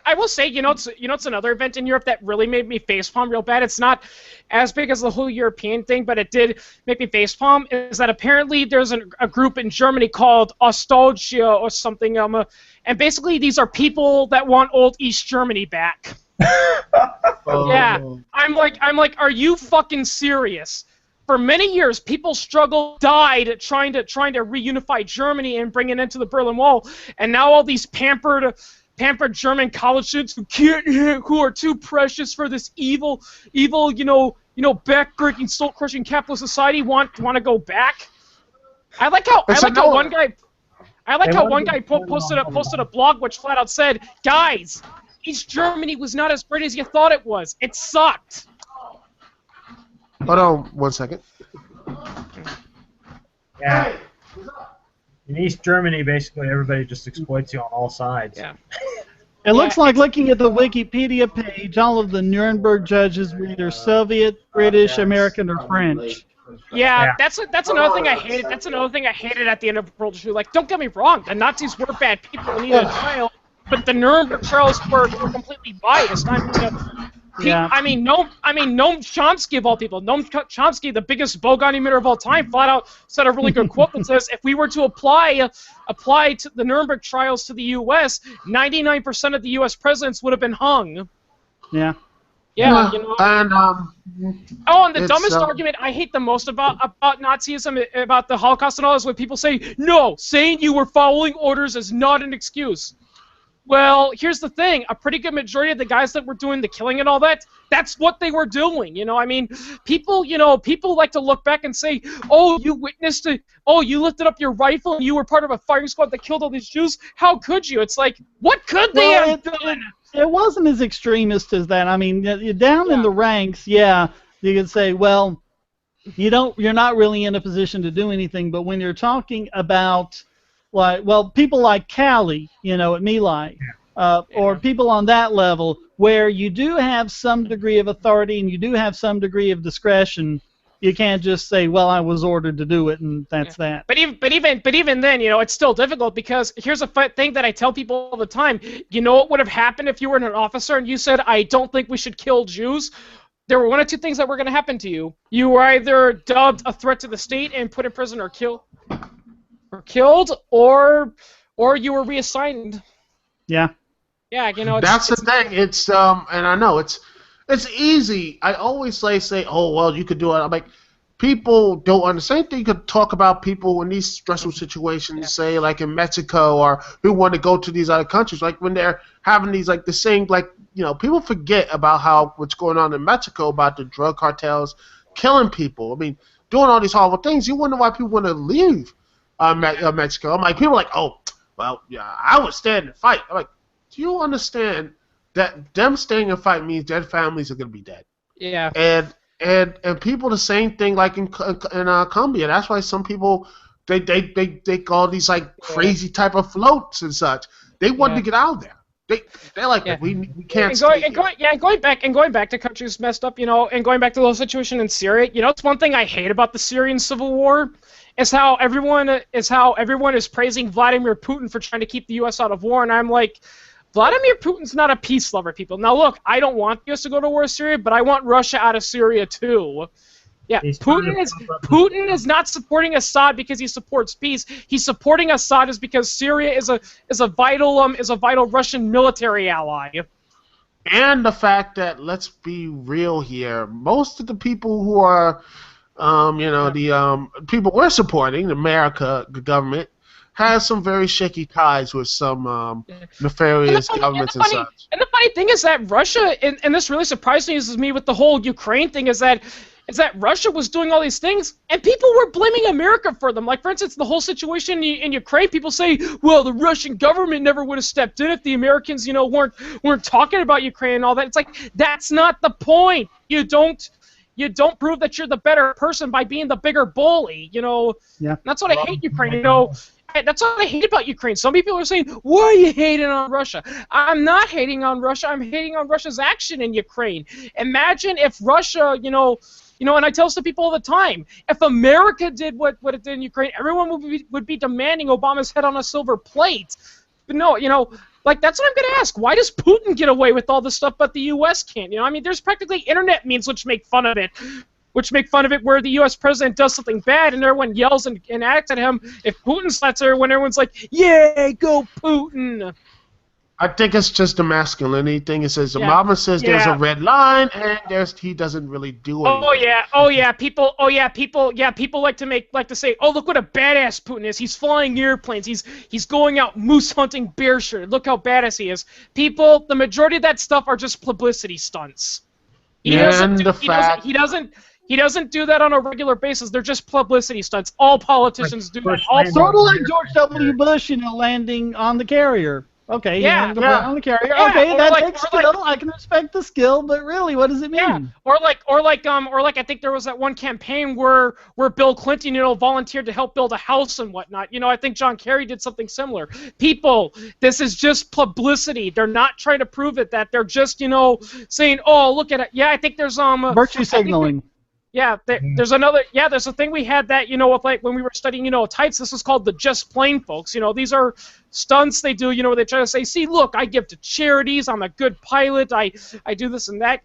I will say, it's another event in Europe that really made me facepalm real bad. It's not as big as the whole European thing, but it did make me facepalm. Is that apparently there's a group in Germany called Ostdeutsche or something, and basically these are people that want old East Germany back. Yeah, I'm like, are you fucking serious? For many years, people died trying to reunify Germany and bring it into the Berlin Wall, and now all these pampered German college students who are too precious for this evil, backbreaking, soul-crushing capitalist society want to go back. I like how one guy posted a blog which flat out said, "Guys, East Germany was not as great as you thought it was. It sucked." Hold on 1 second. Yeah. In East Germany, basically, everybody just exploits you on all sides. Yeah. It looks like, looking at the Wikipedia page, all of the Nuremberg judges were either Soviet, British, American, or French. Yeah, that's another thing I hated. That's another thing I hated at the end of World War II. Like, don't get me wrong, the Nazis were bad people and needed a trial, but the Nuremberg trials were completely biased. Noam Chomsky of all people, Noam Chomsky, the biggest bogon emitter of all time, flat out said a really good quote that says, "If we were to apply to the Nuremberg trials to the U.S., 99% of the U.S. presidents would have been hung." Yeah. Yeah. And and the dumbest argument I hate the most about Nazism, about the Holocaust and all, is when people say, "No, saying you were following orders is not an excuse." Well, here's the thing. A pretty good majority of the guys that were doing the killing and all that, that's what they were doing. People like to look back and say, "Oh, you witnessed it. Oh, you lifted up your rifle and you were part of a firing squad that killed all these Jews. How could you?" It's like, what could they have done? It wasn't as extremist as that. I mean, you're down in the ranks, you could say, well, you're not really in a position to do anything. But when you're talking about, people like Cali, at My Lai, or people on that level, where you do have some degree of authority and you do have some degree of discretion. You can't just say, "Well, I was ordered to do it," and that's that. But even then, it's still difficult because here's a thing that I tell people all the time. You know what would have happened if you were an officer and you said, "I don't think we should kill Jews"? There were one of two things that were going to happen to you. You were either dubbed a threat to the state and put in prison or killed, or you were reassigned. Yeah. Yeah, That's the thing. It's and I know it's easy. I always say, oh well, you could do it. I'm like, people don't understand. You could talk about people in these stressful situations, say like in Mexico, or who want to go to these other countries. Like when they're having these like the same people forget about what's going on in Mexico about the drug cartels killing people. I mean, doing all these horrible things. You wonder why people want to leave Mexico. I'm like, people are like, oh well, yeah, I would stand and fight. I'm like, do you understand that them staying and fight means their families are going to be dead? Yeah. And people the same thing like in Colombia. That's why some people they call these like crazy type of floats and such. They want to get out of there. They're like we can't. Going back to countries messed up, and going back to the whole situation in Syria. It's one thing I hate about the Syrian civil war is how everyone is praising Vladimir Putin for trying to keep the U.S. out of war, and I'm like, Vladimir Putin's not a peace lover, people. Now, look, I don't want the U.S. to go to war with Syria, but I want Russia out of Syria, too. Yeah, Putin is not supporting Assad because he supports peace. He's supporting Assad is because Syria is a vital Russian military ally. And the fact that, let's be real here, most of the people who are, the people we're supporting, America, the government, has some very shaky ties with some nefarious governments and such. And the funny thing is that Russia, and this really surprised me with the whole Ukraine thing, is that Russia was doing all these things, and people were blaming America for them. Like, for instance, the whole situation in Ukraine, people say, well, the Russian government never would have stepped in if the Americans, weren't talking about Ukraine and all that. It's like, that's not the point. You don't prove that you're the better person by being the bigger bully. Yeah. That's what I hate Ukraine. That's what I hate about Ukraine. Some people are saying, why are you hating on Russia? I'm not hating on Russia. I'm hating on Russia's action in Ukraine. Imagine if Russia, and I tell this to people all the time, if America did what it did in Ukraine, everyone would be demanding Obama's head on a silver plate. But no, that's what I'm going to ask. Why does Putin get away with all this stuff but the U.S. can't? There's practically internet memes which make fun of it. Where the U.S. president does something bad and everyone yells and acts at him. If Putin slaps everyone, everyone's like, "Yay, go Putin!" I think it's just a masculinity thing. It says Obama says there's a red line, and he doesn't really do anything. People like to say, "Oh, look what a badass Putin is! He's flying airplanes. He's going out moose hunting bear shirt. Look how badass he is." People, the majority of that stuff are just publicity stunts. He doesn't do that on a regular basis. They're just publicity stunts. All politicians do that. Sort of like George W. Bush, landing on the carrier. Okay, on the carrier. Yeah, okay, that takes skill. I can respect the skill, but really, what does it mean? Yeah, or like I think there was that one campaign where Bill Clinton, volunteered to help build a house and whatnot. I think John Kerry did something similar. People, this is just publicity. They're not trying to prove it. That they're just, saying, oh, look at it. Yeah, I think there's virtue signaling. There's a thing we had that, with like when we were studying, types, this was called the just plain folks. These are stunts they do, where they try to say, see, look, I give to charities, I'm a good pilot, I do this and that,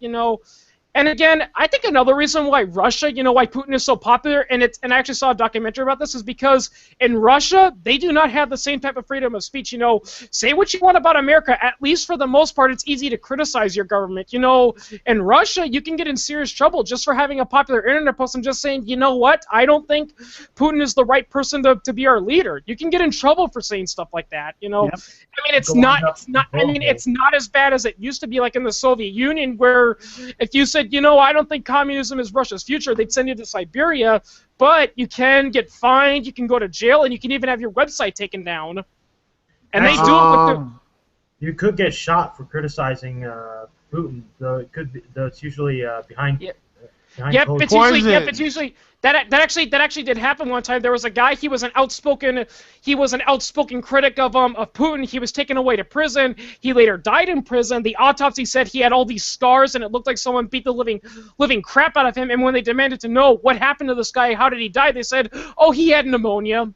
And again, I think another reason why Russia, why Putin is so popular, and I actually saw a documentary about this, is because in Russia, they do not have the same type of freedom of speech. Say what you want about America. At least for the most part, it's easy to criticize your government. In Russia, you can get in serious trouble just for having a popular internet post and just saying, you know what, I don't think Putin is the right person to be our leader. You can get in trouble for saying stuff like that. Yep. It's not as bad as it used to be, like in the Soviet Union, where if you said, I don't think communism is Russia's future, they'd send you to Siberia, but you can get fined, you can go to jail, and you can even have your website taken down. And they do it with You could get shot for criticizing Putin, though it's usually behind Behind Yep, closed it's usually Poison. that actually did happen one time. There was a guy. He was an outspoken critic of Putin. He was taken away to prison. He later died in prison. The autopsy said he had all these scars, and it looked like someone beat the living crap out of him. And when they demanded to know what happened to this guy, how did he die, they said, "Oh, he had pneumonia."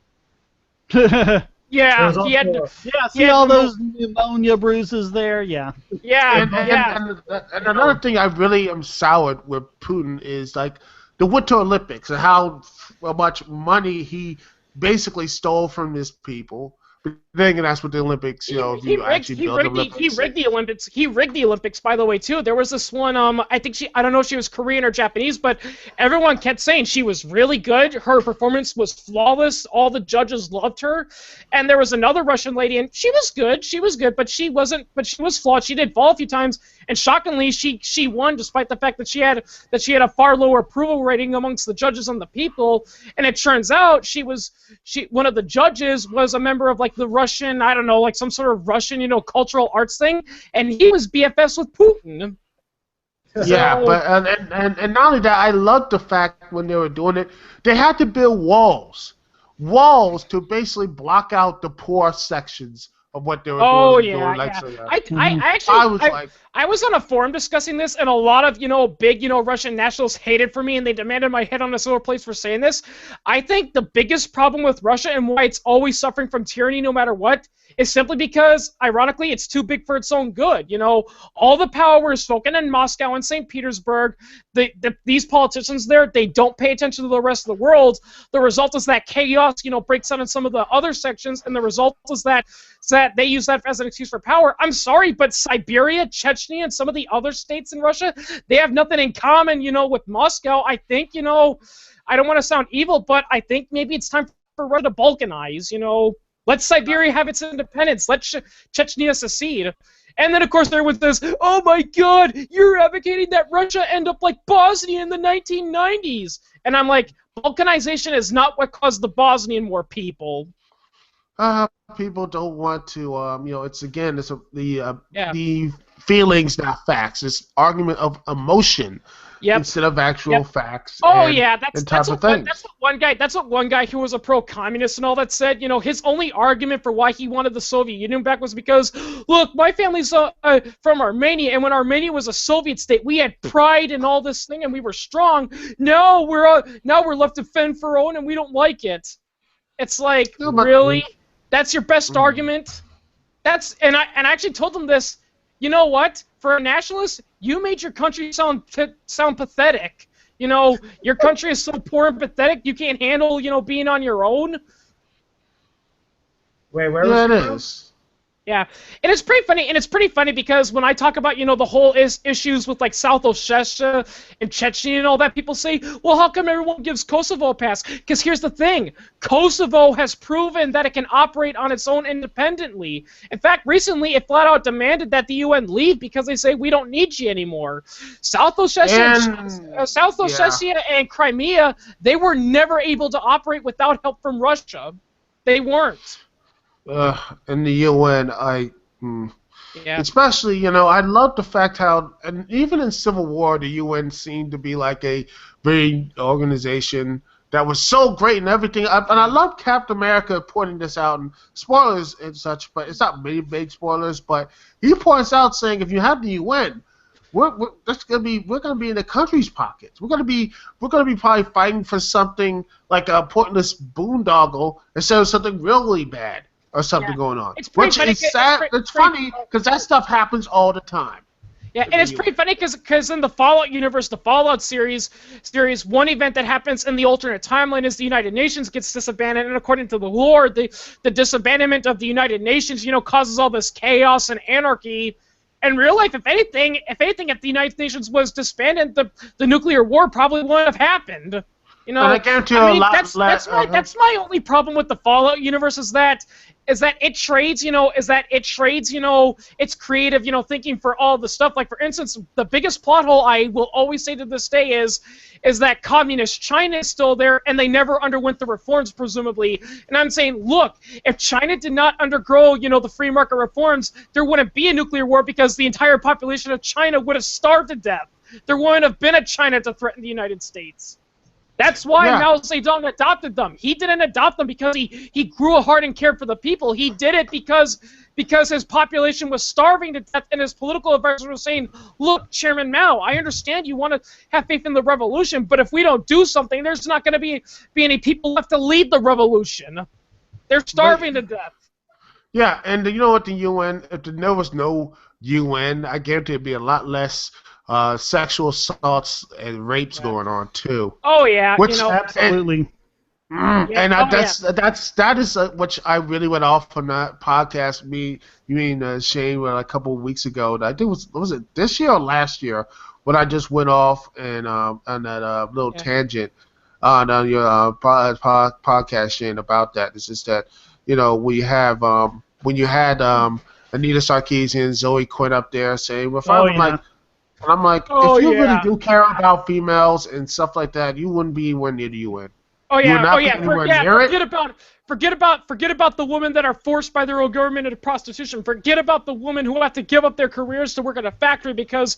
Yeah, There's he had. also- Yeah, see all those pneumonia bruises there? Yeah. Yeah, And, yeah. and another thing I really am soured with Putin is like the Winter Olympics and how much money he basically stole from his people. But then again, that's what the Olympics, you know, if you actually build the Olympics. He rigged the Olympics. He rigged the Olympics, by the way, too. There was this one. I don't know if she was Korean or Japanese, but everyone kept saying she was really good. Her performance was flawless. All the judges loved her. And there was another Russian lady, and she was good. She was good, but she wasn't. But she was flawed. She did fall a few times, and shockingly, she won despite the fact that she had a far lower approval rating amongst the judges and the people. And it turns out one of the judges was a member of like the Russian, I don't know, like some sort of Russian, cultural arts thing, and he was BFFs with Putin. Yeah, So- but and not only that, I love the fact when they were doing it, they had to build walls to basically block out the poor sections of what they were Oh doing. yeah, like, yeah. so, I was on a forum discussing this, and a lot of big Russian nationalists hated for me, and they demanded my head on a silver plate for saying this. I think the biggest problem with Russia and why it's always suffering from tyranny, no matter what, is simply because, ironically, it's too big for its own good. All the power is spoken in Moscow and St. Petersburg. These politicians there, they don't pay attention to the rest of the world. The result is that chaos, breaks out in some of the other sections, and the result is that they use that as an excuse for power. I'm sorry, but Siberia, Chechnya, and some of the other states in Russia, they have nothing in common, with Moscow. I think, I don't want to sound evil, but I think maybe it's time for Russia to balkanize, Let Siberia have its independence. Let Chechnya secede. And then, of course, there was this, oh my god, you're advocating that Russia end up like Bosnia in the 1990s. And I'm like, balkanization is not what caused the Bosnian War, people. people don't want to. The feelings, not facts. It's argument of emotion. Yep. Instead of actual facts. Oh and, yeah, and that's what one guy who was a pro-communist and all that said. His only argument for why he wanted the Soviet Union back was because, look, my family's from Armenia, and when Armenia was a Soviet state, we had pride and all this thing, and we were strong. Now we're left to fend for our own, and we don't like it. It's like, really? That's your best argument? And I actually told them this. You know what? For a nationalist, you made your country sound pathetic. Your country is so poor and pathetic, you can't handle, being on your own. Wait, where Yeah, was it it from? is. Yeah, and it's pretty funny because when I talk about the whole issues with like South Ossetia and Chechnya and all that, people say, well, how come everyone gives Kosovo a pass? Because here's the thing: Kosovo has proven that it can operate on its own independently. In fact, recently it flat out demanded that the UN leave because they say we don't need you anymore. South Ossetia and Crimea, they were never able to operate without help from Russia. They weren't. In the UN, Yeah. especially, I love the fact how, and even in Civil War, the UN seemed to be like a very organization that was so great and everything. And I love Captain America pointing this out, and spoilers and such, but it's not many big spoilers. But he points out saying, if you have the UN, we're gonna be in the country's pockets. We're gonna be probably fighting for something like a pointless boondoggle instead of something really bad. Or something going on, It's pretty which funny, is sad. It's funny because that stuff happens all the time. Yeah, and it's pretty funny because in the Fallout universe, the Fallout series, one event that happens in the alternate timeline is the United Nations gets disbanded, and according to the lore, the disabandonment of the United Nations, causes all this chaos and anarchy. In real life, if anything, if the United Nations was disbanded, the nuclear war probably wouldn't have happened. And I guarantee you a lot that's my only problem with the Fallout universe is that it trades its creative thinking for all the stuff. Like, for instance, the biggest plot hole I will always say to this day is that communist China is still there and they never underwent the reforms, presumably. And I'm saying, look, if China did not undergo the free market reforms, there wouldn't be a nuclear war because the entire population of China would have starved to death. there wouldn't have been a China to threaten the United States. That's why Mao Zedong adopted them. He didn't adopt them because he grew a heart and cared for the people. He did it because his population was starving to death, and his political advisors were saying, look, Chairman Mao, I understand you want to have faith in the revolution, but if we don't do something, there's not going to be any people left to lead the revolution. They're starving to death. Yeah, and you know what, the UN, if there was no UN, I guarantee it'd be a lot less sexual assaults and rapes going on too. Oh yeah, which, absolutely. That is which I really went off on that podcast. You and Shane a couple of weeks ago. I think was it this year or last year when I just went off and on that little tangent on your podcast, Shane, about that. It's just that we have when you had Anita Sarkeesian, Zoe Quinn up there saying, "Well, I'm like, if you really do care about females and stuff like that, you wouldn't be anywhere near the UN. Forget about the women that are forced by their own government into prostitution. Forget about the women who have to give up their careers to work at a factory because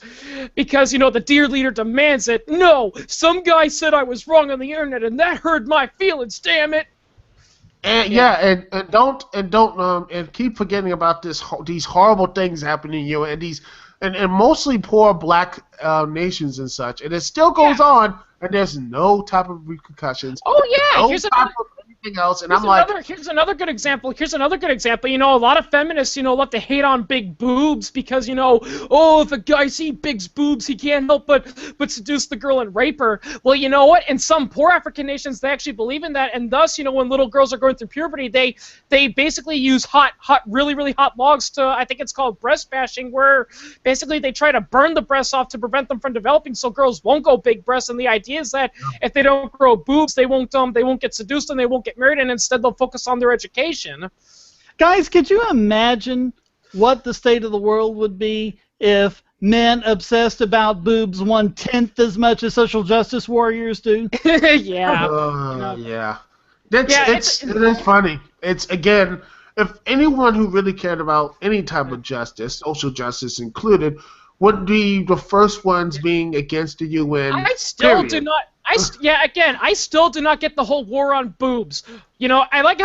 the dear leader demands it. No, some guy said I was wrong on the internet, and that hurt my feelings. Damn it." And don't keep forgetting about these horrible things happening in you and these. And mostly poor black nations and such. And it still goes on, and there's no type of repercussions. Oh, yeah. No type of anything else. And here's another good example. A lot of feminists, love to hate on big boobs because, if a guy sees big boobs, he can't help but seduce the girl and rape her. Well, you know what? In some poor African nations, they actually believe in that. And thus, when little girls are going through puberty, they basically use really, really hot logs to, I think it's called breast bashing, where basically they try to burn the breasts off to prevent them from developing so girls won't go big breasts. And the idea is that if they don't grow boobs, they won't get seduced and they won't get married, and instead they'll focus on their education. Guys, could you imagine what the state of the world would be if men obsessed about boobs 1/10 as much as social justice warriors do? Yeah. Yeah. It is funny. It's, again, if anyone who really cared about any type of justice, social justice included, would be the first ones being against the UN. I still do not get the whole war on boobs. I like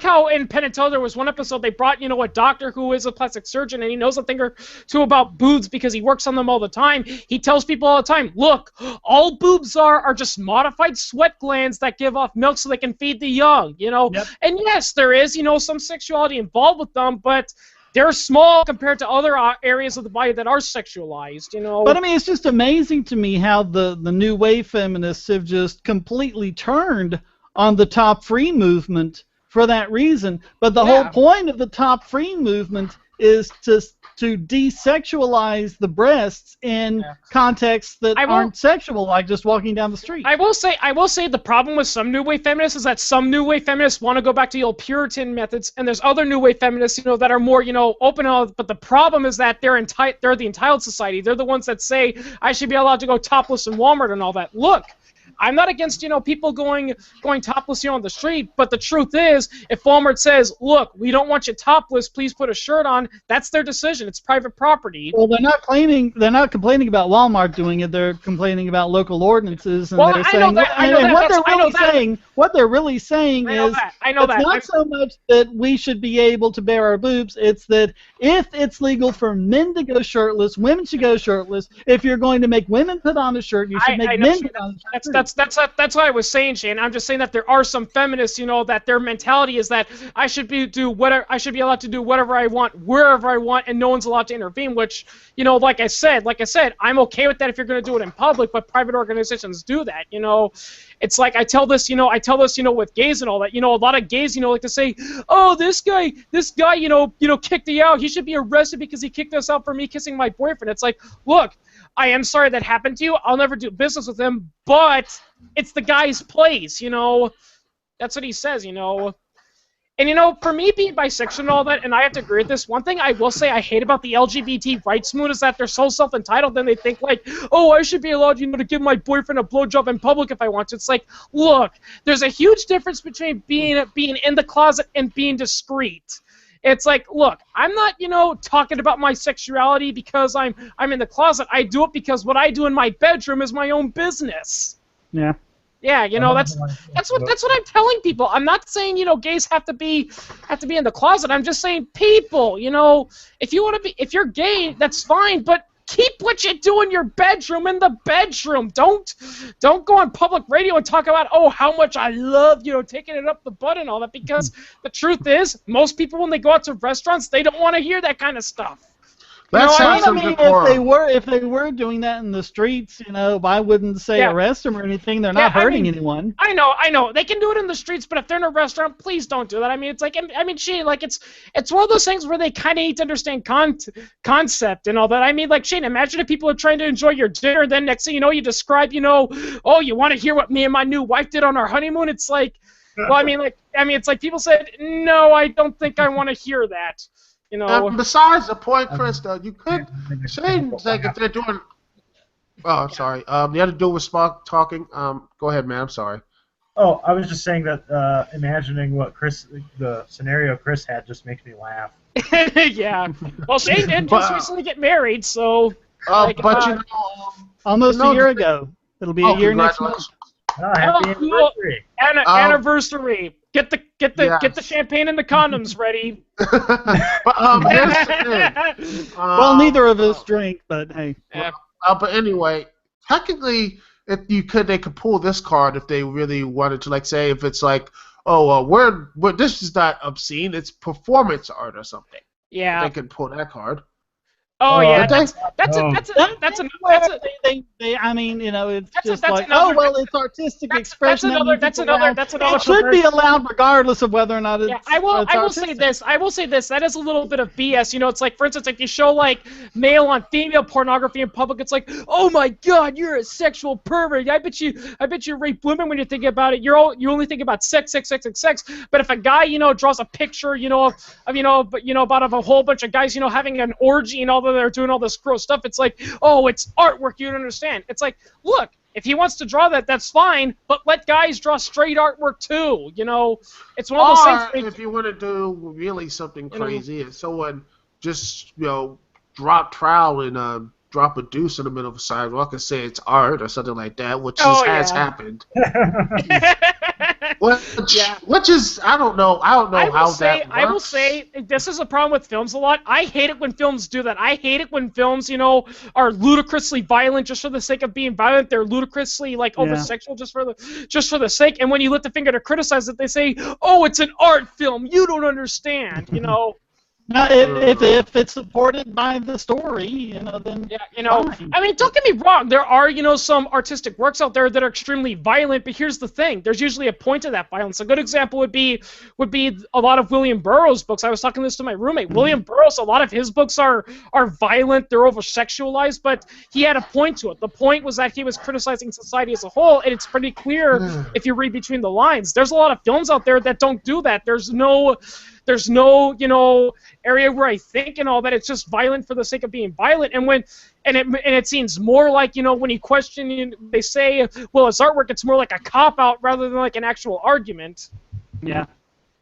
how in Penn and Teller there was one episode they brought, a doctor who is a plastic surgeon and he knows a thing or two about boobs because he works on them all the time. He tells people all the time, look, all boobs are just modified sweat glands that give off milk so they can feed the young, Yep. And yes, there is, some sexuality involved with them, but they're small compared to other areas of the body that are sexualized, But I mean, it's just amazing to me how the new wave feminists have just completely turned on the Top Free movement for that reason. But the whole point of the Top Free movement is to desexualize the breasts in contexts that aren't sexual, like just walking down the street. I will say the problem with some new wave feminists is that some new wave feminists want to go back to the old Puritan methods, and there's other new wave feminists, that are more, open. But the problem is that they're the entitled society. They're the ones that say I should be allowed to go topless in Walmart and all that. Look, I'm not against, people going topless, on the street, but the truth is, if Walmart says, look, we don't want you topless, please put a shirt on, that's their decision. It's private property. Well, they're not complaining about Walmart doing it. They're complaining about local ordinances, and they're saying what they're really saying is it's not so much that we should be able to bare our boobs, it's that if it's legal for men to go shirtless, women should go shirtless. If you're going to make women put on a shirt, you should make men put on a shirt. That's what I was saying, Shane. I'm just saying that there are some feminists, that their mentality is that I should be allowed to do whatever I want, wherever I want, and no one's allowed to intervene. Which, like I said, I'm okay with that if you're going to do it in public, but private organizations do that. It's like I tell this, with gays and all that. A lot of gays, like to say, oh, this guy, kicked me out. He should be arrested because he kicked us out for me kissing my boyfriend. It's like, look, I am sorry that happened to you. I'll never do business with him, but it's the guy's place, That's what he says, And, for me being bisexual and all that, and I have to agree with this, one thing I will say I hate about the LGBT rights movement is that they're so self-entitled, then they think like, oh, I should be allowed, to give my boyfriend a blowjob in public if I want to. It's like, look, there's a huge difference between being in the closet and being discreet. It's like, look, I'm not, talking about my sexuality because I'm in the closet. I do it because what I do in my bedroom is my own business. Yeah. Yeah, that's what I'm telling people. I'm not saying, gays have to be in the closet. I'm just saying, people, if you're gay, that's fine, but keep what you do in your bedroom in the bedroom. Don't go on public radio and talk about, oh, how much I love, taking it up the butt and all that, because the truth is, most people when they go out to restaurants, they don't want to hear that kind of stuff. If they were doing that in the streets, I wouldn't say arrest them or anything. They're not hurting anyone. I know. They can do it in the streets, but if they're in a restaurant, please don't do that. I mean, it's like, Shane, like, it's one of those things where they kind of need to understand concept and all that. I mean, like, Shane, imagine if people are trying to enjoy your dinner, then next thing you know, you describe, oh, you want to hear what me and my new wife did on our honeymoon? It's like, well, it's like people said, no, I don't think I want to hear that. Besides the point, Chris, though, you could say, like, if they're doing. Oh, sorry. The other dude was talking. Go ahead, man. I'm sorry. Oh, I was just saying that imagining the scenario Chris had just makes me laugh. Yeah. Well, Shane did just recently get married, so. Almost a year ago. It'll be a year next month. Happy anniversary! Anniversary. Get the champagne and the condoms ready. But here's the thing. Well, neither of us drink, but hey. Yeah. But anyway, technically, they could pull this card if they really wanted to. Like, say, if it's like, this is not obscene, it's performance art or something. Yeah. They could pull that card. Oh yeah, it's it's artistic expression. That's another. It should be allowed regardless of whether or not it's. Yeah, I will say this. That is a little bit of BS. It's like, for instance, if you show like male on female pornography in public, it's like, oh my God, you're a sexual pervert. I bet you rape women when you think about it. You only think about sex. But if a guy draws a picture about a whole bunch of guys having an orgy and all that. They're doing all this gross stuff. It's like, oh, it's artwork. You don't understand. It's like, look, if he wants to draw that, that's fine. But let guys draw straight artwork too. It's one of those things. If you want to do really something crazy, and someone just drop trowel and drop a deuce in the middle of a sidewalk and say it's art or something like that, which has happened. Which is, I don't know how that works. I will say, this is a problem with films a lot. I hate it when films do that. I hate it when films, are ludicrously violent just for the sake of being violent. They're ludicrously, over-sexual just for the sake. And when you lift the finger to criticize it, they say, oh, it's an art film. You don't understand, Now, if it's supported by the story, then fine. I mean, don't get me wrong. There are, some artistic works out there that are extremely violent. But here's the thing: there's usually a point to that violence. A good example would be a lot of William Burroughs books. I was talking this to my roommate. William Burroughs, a lot of his books are violent. They're over-sexualized, but he had a point to it. The point was that he was criticizing society as a whole, and it's pretty clear if you read between the lines. There's a lot of films out there that don't do that. There's no area where I think and all that. It's just violent for the sake of being violent. And it seems more like, when you question, they say, well, it's artwork. It's more like a cop-out rather than like an actual argument. Yeah.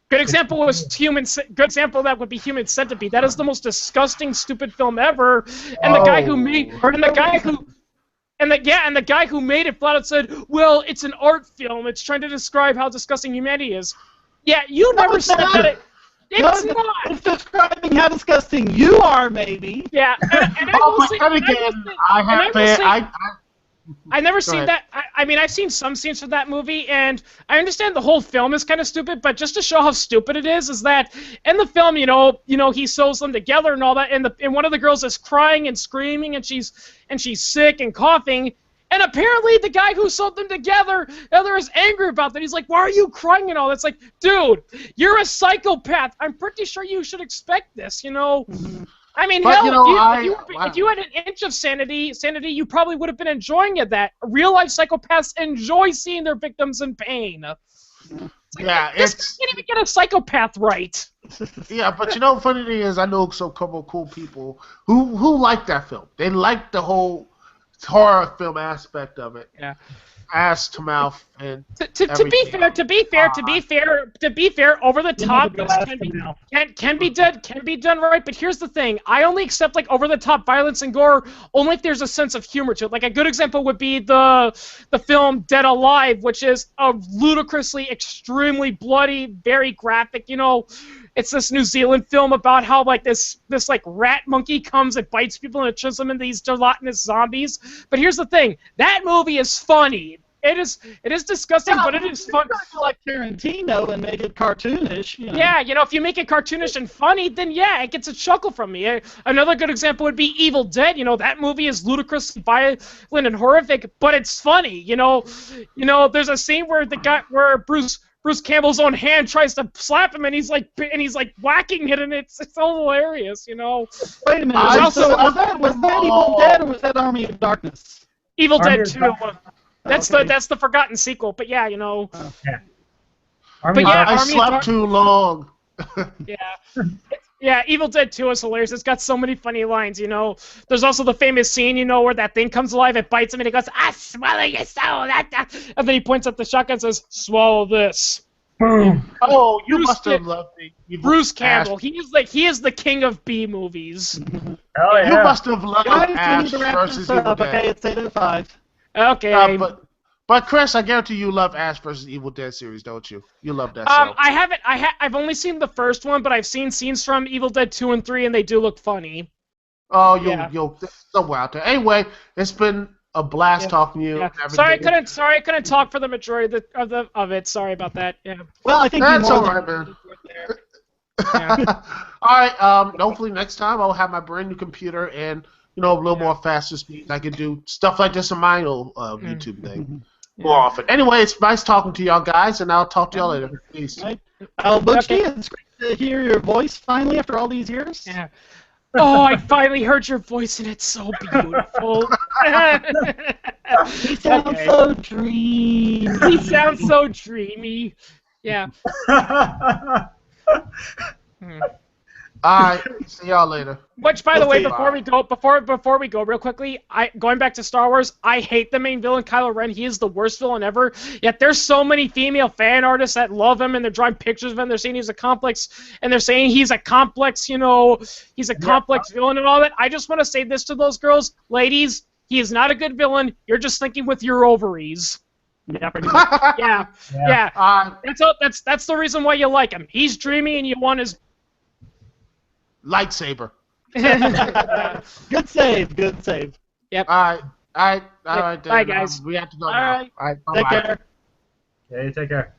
Good example of that would be Human Centipede. That is the most disgusting, stupid film ever. And the guy who made it flat out said, well, it's an art film. It's trying to describe how disgusting humanity is. Yeah, you never said that. It's not. It's describing how disgusting you are, maybe. Yeah. I've never seen that. I mean, I've seen some scenes from that movie, and I understand the whole film is kind of stupid, but just to show how stupid it is that in the film, he sews them together and all that, and one of the girls is crying and screaming, and she's sick and coughing. And apparently the guy who sewed them together, Heather is angry about that. He's like, why are you crying and all that? It's like, dude, you're a psychopath. I'm pretty sure you should expect this, I mean, but, if you had an inch of sanity, you probably would have been enjoying it. That real-life psychopaths enjoy seeing their victims in pain. You can't even get a psychopath right. Yeah, but funny thing is, I know some couple of cool people who like that film. They like the whole horror film aspect of it. Yeah. ass to mouth and To be everything. fair, over the top Never go can after now. can be done right. But here's the thing: I only accept like over the top violence and gore only if there's a sense of humor to it. Like a good example would be the film Dead Alive, which is a ludicrously, extremely bloody, very graphic. You know, it's this New Zealand film about how like this like rat monkey comes and bites people and it turns them into these gelatinous zombies. But here's the thing: that movie is funny. It is disgusting, but it is fun. You like Tarantino and make it cartoonish. You know. Yeah, you know, if you make it cartoonish and funny, then yeah, it gets a chuckle from me. Another good example would be Evil Dead. You know, that movie is ludicrously violent and horrific, but it's funny. You know, there's a scene where Bruce Campbell's own hand tries to slap him, and he's like whacking it, and it's so hilarious. You know. Wait a minute. Was that Evil Dead or was that Army of Darkness? Evil Army Dead of 2. Darkness. That's the forgotten sequel, but yeah, you know. Yeah. But yeah, I Army of slept too long. Yeah, Evil Dead 2 is hilarious. It's got so many funny lines, you know. There's also the famous scene, you know, where that thing comes alive, it bites him, and he goes, "I swallow your soul." And then he points at the shotgun and says, "Swallow this." Boom. Oh, you Bruce must have Cam- loved the Evil Bruce Ash. Campbell, he is the king of B movies. Oh yeah. You must have loved Guys, we Ash need to wrap versus this Evil up. Dead. Okay, it's 8:05. Okay. But Chris, I guarantee you love Ash versus Evil Dead series, don't you? You love that show. I haven't. I've only seen the first one, but I've seen scenes from Evil Dead 2 and 3, and they do look funny. Oh, Yeah. you'll somewhere out there. Anyway, it's been a blast talking to you. Yeah. and Sorry, everything. I couldn't talk for the majority of it. Sorry about that. Yeah. Well, I think That's you all more right, man. Yeah. All right. Hopefully next time I'll have my brand new computer and a little more faster speed. I can do stuff like this on my old YouTube thing more often. Anyway, it's nice talking to y'all guys, and I'll talk to y'all later. Peace. Right. Butchie, it's great to hear your voice finally after all these years. Yeah. Oh, I finally heard your voice, and it's so beautiful. He sounds so dreamy. He sounds so dreamy. Yeah. All right. See y'all later. Which, by the way, see. before we go, real quickly, going back to Star Wars, I hate the main villain, Kylo Ren. He is the worst villain ever. Yet there's so many female fan artists that love him, and they're drawing pictures of him. They're saying he's a complex, and they're saying he's a complex, he's a complex villain and all that. I just want to say this to those girls, ladies. He is not a good villain. You're just thinking with your ovaries. Yeah, pretty much. Yeah. That's the reason why you like him. He's dreamy, and you want his. Lightsaber. Good save. Yep. All right. Then. Bye, guys. We have to go All now. right. All right. Take Bye-bye. care. Okay, take care.